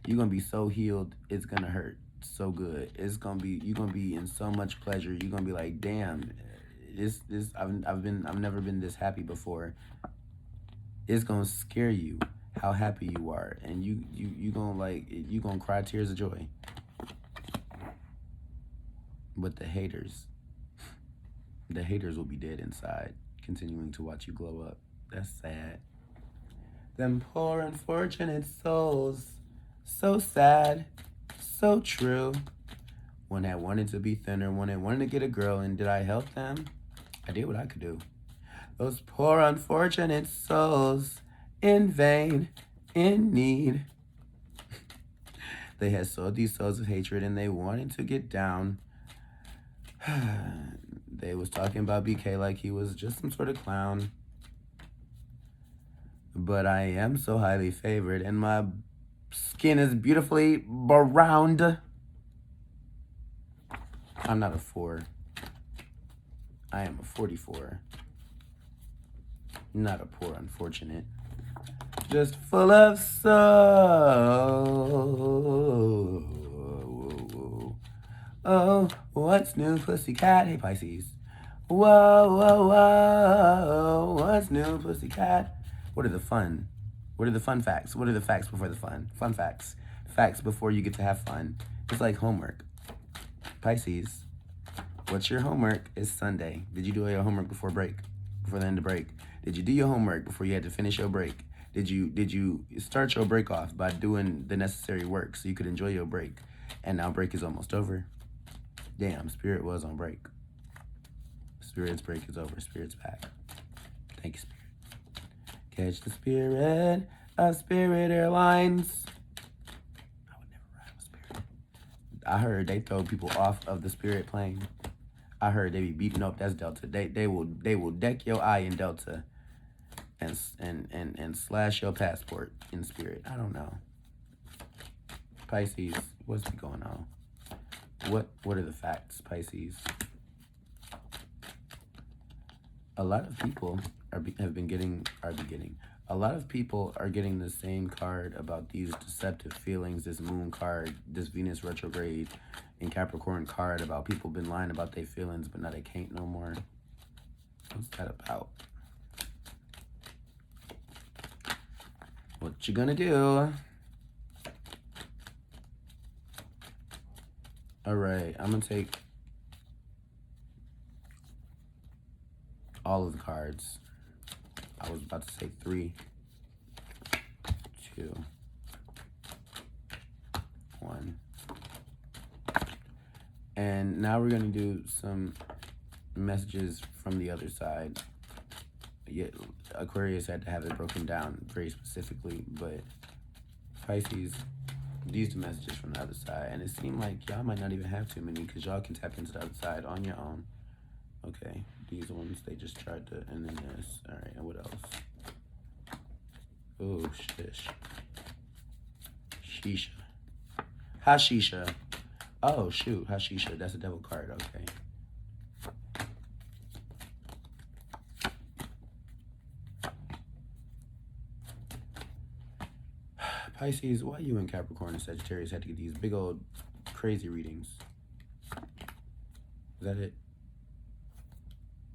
you're going to be so healed, it's going to hurt so good. It's going to be, you're going to be in so much pleasure. You're going to be like, damn, I've never been this happy before. It's going to scare you how happy you are. And you going to you going to cry tears of joy. But the haters will be dead inside, continuing to watch you glow up. That's sad. Them poor unfortunate souls, so sad, so true. One that wanted to be thinner, one that wanted to get a girl, and did I help them? I did what I could do. Those poor unfortunate souls, in vain, in need. They had sowed these souls of hatred and they wanted to get down. They was talking about BK like he was just some sort of clown. But I am so highly favored and my skin is beautifully browned. I'm not a 4. I am a 44. Not a poor unfortunate. Just full of soul. Oh, what's new, pussycat? Hey, Pisces. Whoa, whoa, whoa. What's new, pussycat? What are the fun facts? What are the facts before the fun? Fun facts. Facts before you get to have fun. It's like homework. Pisces, what's your homework? It's Sunday. Did you do your homework before break? Before the end of break? Did you do your homework before you had to finish your break? Did you start your break off by doing the necessary work so you could enjoy your break? And now break is almost over. Damn, Spirit was on break. Spirit's break is over. Spirit's back. Thank you, Spirit. Catch the spirit of Spirit Airlines. I would never ride with Spirit. I heard they throw people off of the Spirit plane. I heard they be beating up. That's Delta. They will deck your eye in Delta and slash your passport in Spirit. I don't know. Pisces, what's going on? What are the facts, Pisces? A lot of people are getting the same card about these deceptive feelings, this moon card, this Venus retrograde in Capricorn card about people been lying about their feelings, but now they can't no more. What's that about? What you gonna do? All right, I'm gonna take all of the cards. I was about to say 3, 2, one. And now we're going to do some messages from the other side. Yet Aquarius had to have it broken down very specifically, but Pisces, these two messages from the other side. And it seemed like y'all might not even have too many because y'all can tap into the other side on your own. Okay, these ones, they just tried to, and then this. All right, and what else? Oh, shish. Shisha. Hashisha. Oh, shoot, Hashisha. That's a devil card, okay. Pisces, why you and Capricorn and Sagittarius had to get these big old crazy readings? Is that it?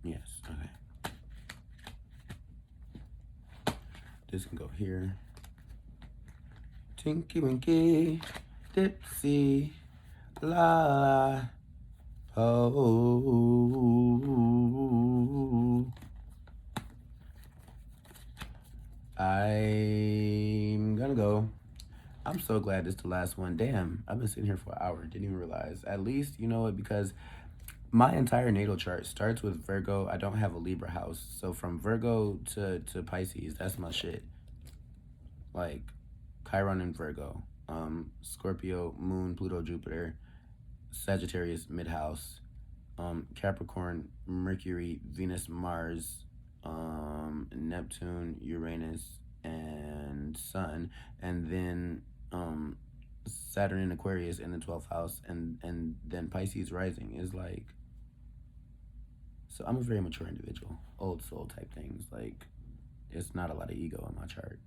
Yes, okay. This can go here. Tinky Winky, Dipsy, La La, oh. I'm gonna go. I'm so glad this is the last one. Damn, I've been sitting here for an hour. Didn't even realize. At least, you know what, because my entire natal chart starts with Virgo. I don't have a Libra house. So from Virgo to Pisces, that's my shit. Like, Chiron and Virgo. Scorpio, Moon, Pluto, Jupiter. Sagittarius, mid-house. Capricorn, Mercury, Venus, Mars. Neptune, Uranus, and Sun. And then Saturn in Aquarius in the 12th house. And then Pisces rising is like... So I'm a very mature individual, old soul type things. Like, it's not a lot of ego in my chart.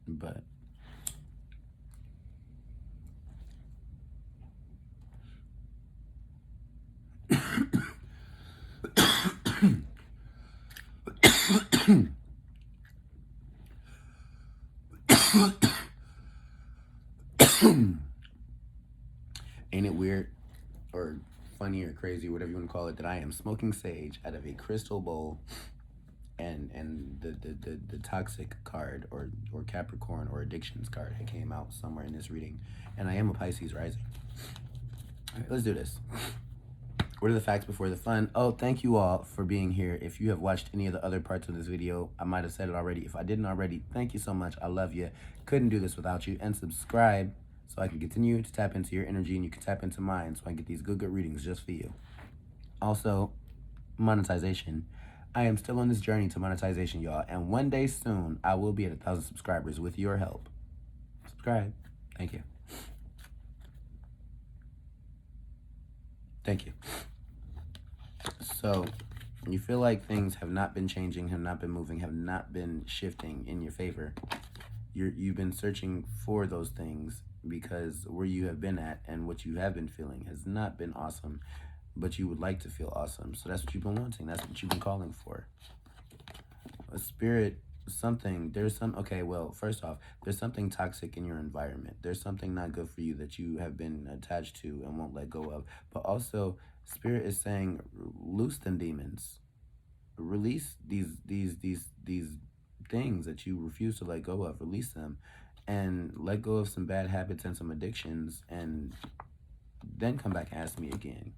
But ain't it weird or funny or crazy, whatever you want to call it, that I am smoking sage out of a crystal bowl, and the toxic card or Capricorn or addictions card that came out somewhere in this reading, and I am a Pisces rising. All right, let's do this. What are the facts before the fun? Oh, thank you all for being here. If you have watched any of the other parts of this video, I might have said it already. If I didn't already, thank you so much. I love you. Couldn't do this without you. And subscribe so I can continue to tap into your energy and you can tap into mine so I can get these good readings just for you. Also, monetization. I am still on this journey to monetization, y'all. And one day soon, I will be at 1,000 subscribers with your help. Subscribe. Thank you. Thank you. So, you feel like things have not been changing, have not been moving, have not been shifting in your favor. You've been searching for those things because where you have been at and what you have been feeling has not been awesome, but you would like to feel awesome. So that's what you've been wanting. That's what you've been calling for. A spirit, something, okay, well, first off, there's something toxic in your environment. There's something not good for you that you have been attached to and won't let go of. But also, Spirit is saying, loose them demons. Release these things that you refuse to let go of. Release them and let go of some bad habits and some addictions, and then come back and ask me again.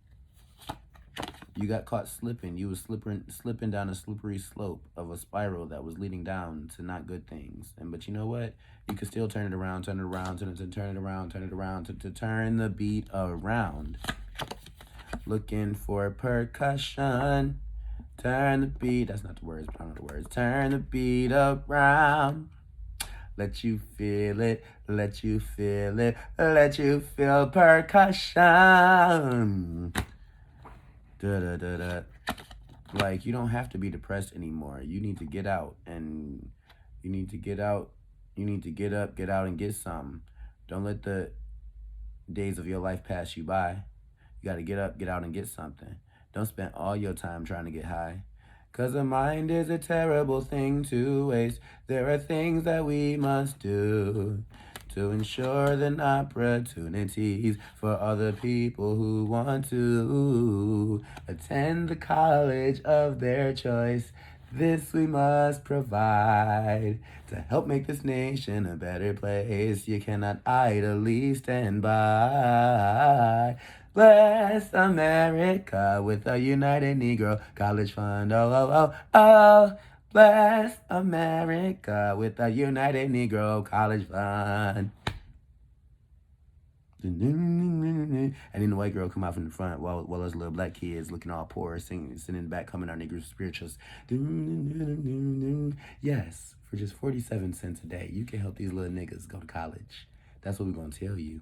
You got caught slipping. You was slipping down a slippery slope of a spiral that was leading down to not good things. But you know what? You could still turn it around, turn it around, turn it around, to turn the beat around. Looking for percussion. Turn the beat. That's not the words, but I know the words. Turn the beat around. Let you feel it. Let you feel it. Let you feel percussion. Da-da-da-da. Like, you don't have to be depressed anymore. You need to get out, and you need to get out. You need to get up, get out, and get some. Don't let the days of your life pass you by. You got to get up, get out, and get something. Don't spend all your time trying to get high. 'Cause the mind is a terrible thing to waste. There are things that we must do to ensure the opportunities for other people who want to attend the college of their choice. This we must provide to help make this nation a better place. You cannot idly stand by. Bless America with a United Negro College Fund. Oh, oh, oh, oh. Bless America with a United Negro College Fund. And then the white girl come out from the front while those little black kids looking all poor, singing in the back, humming our Negro spirituals. Yes, for just 47 cents a day, you can help these little niggas go to college. That's what we're gonna tell you.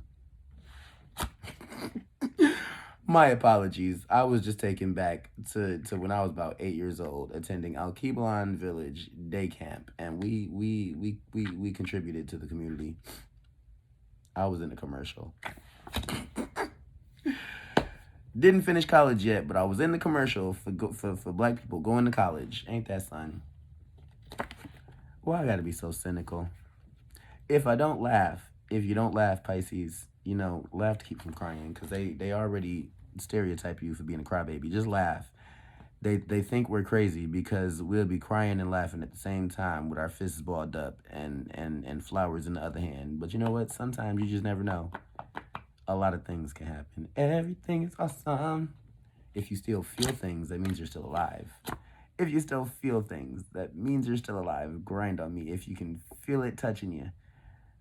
My apologies. I was just taken back to when I was about 8 years old, attending Al-Kiblon Village Day Camp, and we contributed to the community. I was in a commercial. Didn't finish college yet, but I was in the commercial for black people going to college. Ain't that something? Why I gotta be so cynical? If you don't laugh, Pisces, laugh to keep from crying, because they already stereotype you for being a crybaby. Just laugh. They think we're crazy because we'll be crying and laughing at the same time with our fists balled up and flowers in the other hand. But you know what? Sometimes you just never know. A lot of things can happen. Everything is awesome. If you still feel things, that means you're still alive. If you still feel things, that means you're still alive. Grind on me. If you can feel it touching you,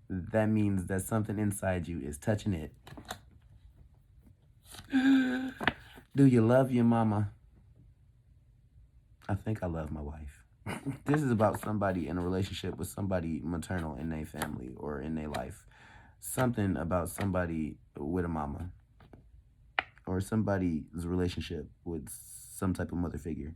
that means that something inside you is touching it. Do you love your mama? I think I love my wife. This is about somebody in a relationship with somebody maternal in their family or in their life. Something about somebody with a mama. Or somebody's relationship with some type of mother figure.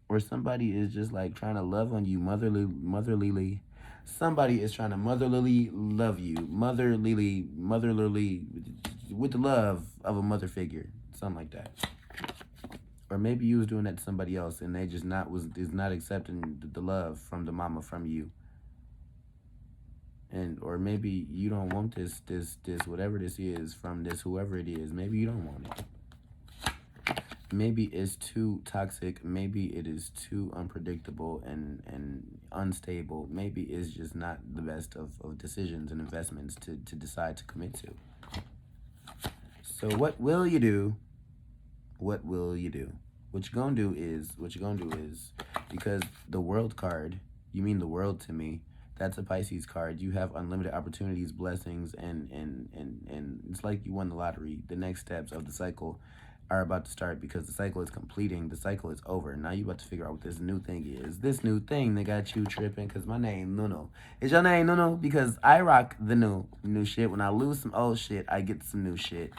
Or somebody is just like trying to love on you motherly. Somebody is trying to motherly love you. Motherly, with the love of a mother figure. Something like that. Or maybe you was doing that to somebody else and they just is not accepting the love from the mama from you. Or maybe you don't want this whatever this is from this whoever it is. Maybe you don't want it. Maybe it's too toxic. Maybe it is too unpredictable and unstable. Maybe it's just not the best of decisions and investments to decide to commit to. So what will you do? What will you do? What you're gonna do is, because the world card, you mean the world to me, that's a Pisces card. You have unlimited opportunities, blessings, and it's like you won the lottery. The next steps of the cycle are about to start because the cycle is completing. The cycle is over. Now you about to figure out what this new thing is. This new thing that got you tripping, because my name, Nuno. Is your name Nuno? Because I rock the new shit. When I lose some old shit, I get some new shit.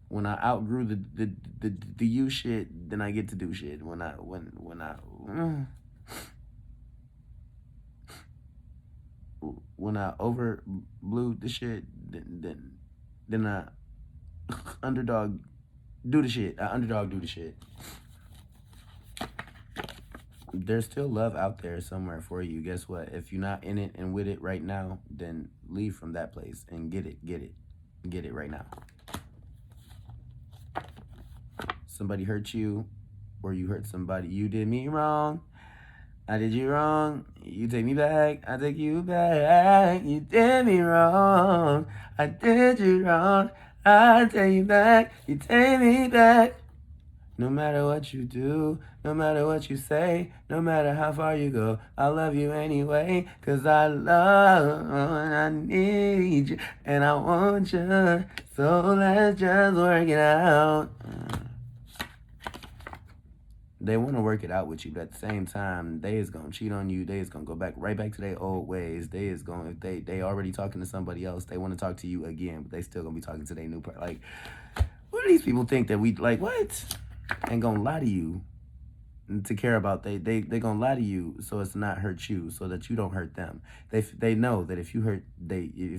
When I outgrew the you shit, then I get to do shit. When I over blew the shit, then I underdog do the shit. I underdog do the shit. There's still love out there somewhere for you. Guess what? If you're not in it and with it right now, then leave from that place and get it right now. Somebody hurt you, or you hurt somebody. You did me wrong. I did you wrong. You take me back. I take you back. You did me wrong. I did you wrong. I take you back. You take me back. No matter what you do, no matter what you say, no matter how far you go, I love you anyway, 'cause I love and I need you, and I want you, so let's just work it out. They want to work it out with you, but at the same time, they is going to cheat on you. They is going to go right back to their old ways. They is going, if they already talking to somebody else, they want to talk to you again, but they still going to be talking to their new person. Like, what do these people think that we, like, what? Ain't going to lie to you to care about. They going to lie to you so as to not hurt you, so that you don't hurt them. They know that if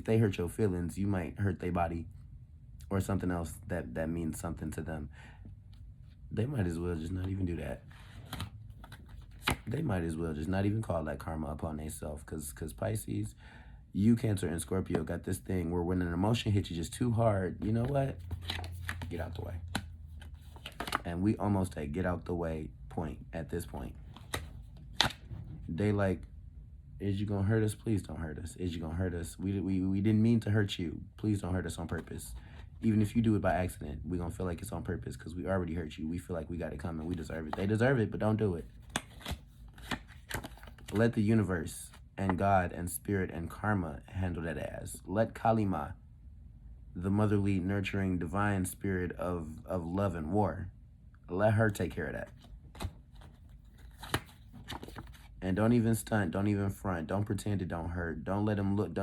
they hurt your feelings, you might hurt their body or something else that means something to them. They might as well just not even do that. They might as well just not even call that karma upon themselves. Because Pisces, you, Cancer, and Scorpio got this thing where when an emotion hits you just too hard, you know what? Get out the way. And we almost at get out the way point at this point. They like, is you gonna hurt us? Please don't hurt us. Is you gonna hurt us? We didn't mean to hurt you. Please don't hurt us on purpose. Even if you do it by accident, we gonna feel like it's on purpose because we already hurt you. We feel like we got it coming. We deserve it. They deserve it, but don't do it. Let the universe and God and spirit and karma handle that ass. Let Kalima, the motherly, nurturing, divine spirit of love and war, let her take care of that. And don't even stunt, don't even front, don't pretend it don't hurt, don't let them look.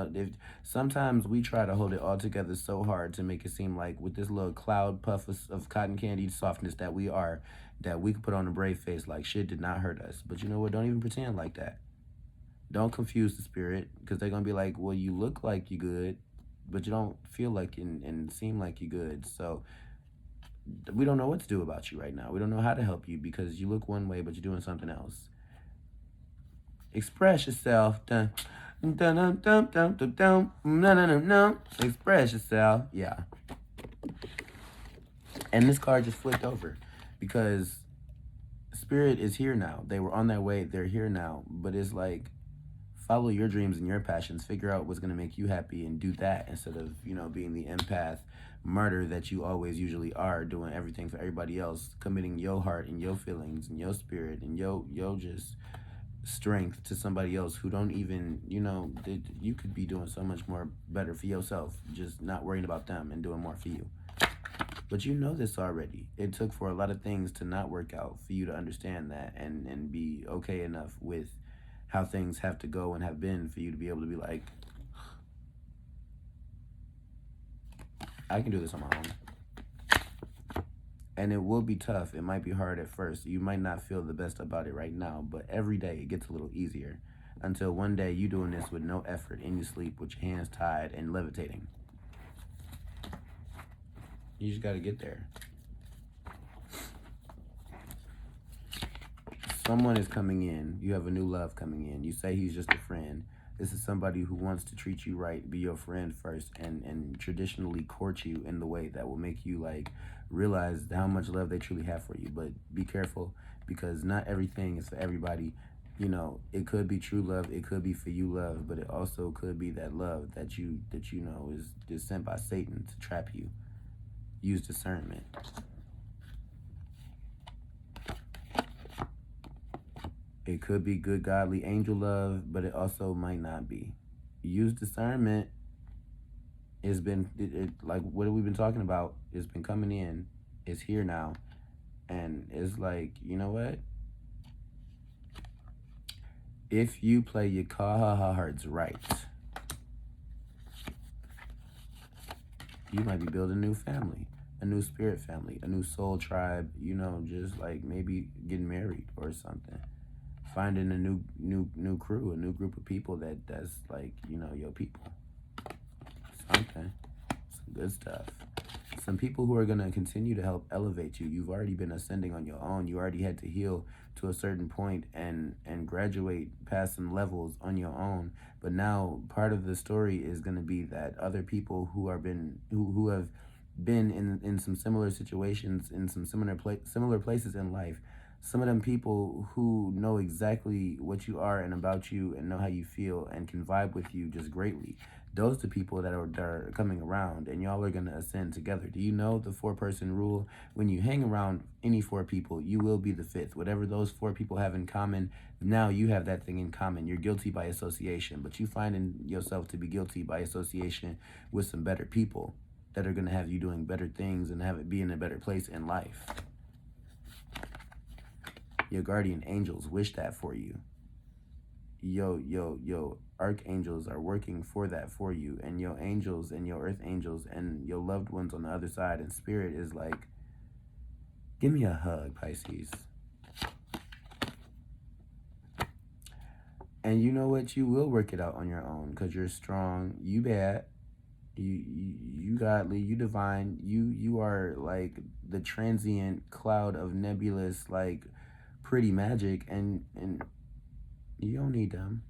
Sometimes we try to hold it all together so hard to make it seem like with this little cloud puff of cotton candy softness that we are, that we could put on a brave face like shit did not hurt us. But you know what? Don't even pretend like that. Don't confuse the spirit, because they're going to be like, well, you look like you good, but you don't feel like and seem like you good. So we don't know what to do about you right now. We don't know how to help you because you look one way, but you're doing something else. Express yourself. Dun, dun, dun, dun, dun, dun, dun, no, no, no, no. Express yourself. Yeah. And this card just flipped over because spirit is here now. They were on their way. They're here now. But it's like, follow your dreams and your passions. Figure out what's going to make you happy and do that instead of, being the empath martyr that you always usually are, doing everything for everybody else, committing your heart and your feelings and your spirit and your just strength to somebody else who don't even, you could be doing so much more better for yourself, just not worrying about them and doing more for you. But you know this already. It took for a lot of things to not work out for you to understand that and be okay enough with how things have to go and have been for you to be able to be like, I can do this on my own. And it will be tough. It might be hard at first. You might not feel the best about it right now, but every day it gets a little easier until one day you doing this with no effort in your sleep with your hands tied and levitating. You just got to get there. Someone is coming in. You have a new love coming in. You say he's just a friend. This is somebody who wants to treat you right, be your friend first, and traditionally court you in the way that will make you realize how much love they truly have for you. But be careful, because not everything is for everybody. It could be true love, it could be for you love, but it also could be that love that you know is sent by Satan to trap you. Use discernment. It could be good, godly angel love, but it also might not be. Use discernment. It's been, like, what have we been talking about? It's been coming in. It's here now. And it's like, you know what? If you play your cards right, you might be building a new family, a new spirit family, a new soul tribe, just maybe getting married or something. Finding a new crew, a new group of people that's your people. Something. Some good stuff. Some people who are going to continue to help elevate you. You've already been ascending on your own. You already had to heal to a certain point and graduate past some levels on your own. But now part of the story is going to be that other people who have been in some similar situations, in some similar places in life, some of them people who know exactly what you are and about you and know how you feel and can vibe with you just greatly. Those are the people that are coming around, and y'all are going to ascend together. Do you know the 4-person rule? When you hang around any 4 people, you will be the 5th. Whatever those 4 people have in common, now you have that thing in common. You're guilty by association, but you find yourself to be guilty by association with some better people that are going to have you doing better things and have it be in a better place in life. Your guardian angels wish that for you. Yo, archangels are working for that for you. And your angels and your earth angels and your loved ones on the other side and spirit is like, give me a hug, Pisces. And you know what? You will work it out on your own because you're strong. You bad. You godly. You divine. You are like the transient cloud of nebulous, pretty magic, and you don't need them.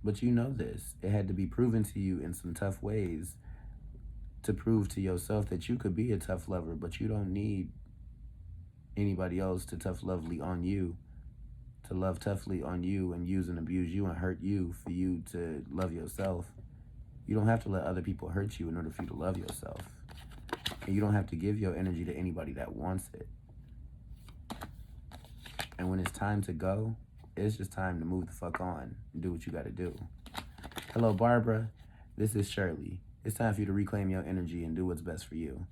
But you know this. It had to be proven to you in some tough ways to prove to yourself that you could be a tough lover, but you don't need anybody else to love toughly on you and use and abuse you and hurt you for you to love yourself. You don't have to let other people hurt you in order for you to love yourself. And you don't have to give your energy to anybody that wants it. And when it's time to go, it's just time to move the fuck on and do what you gotta do. Hello, Barbara. This is Shirley. It's time for you to reclaim your energy and do what's best for you.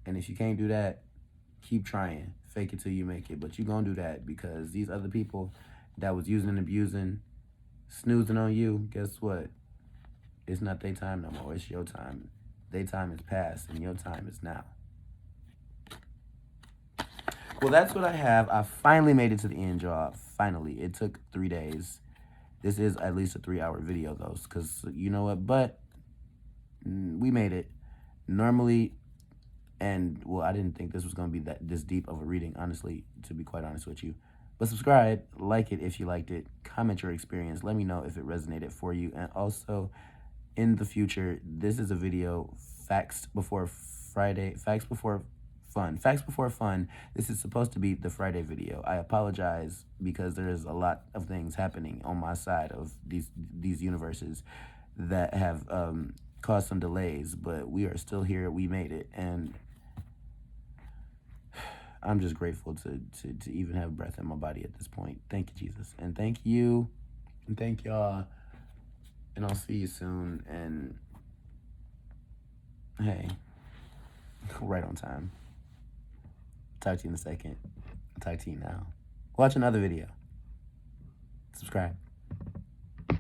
And if you can't do that, keep trying. Fake it till you make it. But you gonna do that because these other people that was using and abusing, snoozing on you, guess what? It's not their time no more. It's your time. Their time is past and your time is now. Well, that's what I have. I finally made it to the end, y'all. Finally. It took 3 days. This is at least a 3-hour video, though, because you know what? But we made it. Normally, and, well, I didn't think this was going to be this deep of a reading, honestly, to be quite honest with you. But subscribe, like it if you liked it, comment your experience, let me know if it resonated for you. And also, in the future, this is a video, Facts Before Fun. This is supposed to be the Friday video. I apologize because there is a lot of things happening on my side of these universes that have caused some delays, but we are still here. We made it, and I'm just grateful to even have breath in my body at this point. Thank you, Jesus, and thank you, and thank y'all, and I'll see you soon. And hey, right on time. Talk to you in a second. I'll talk to you now. Watch another video. Subscribe.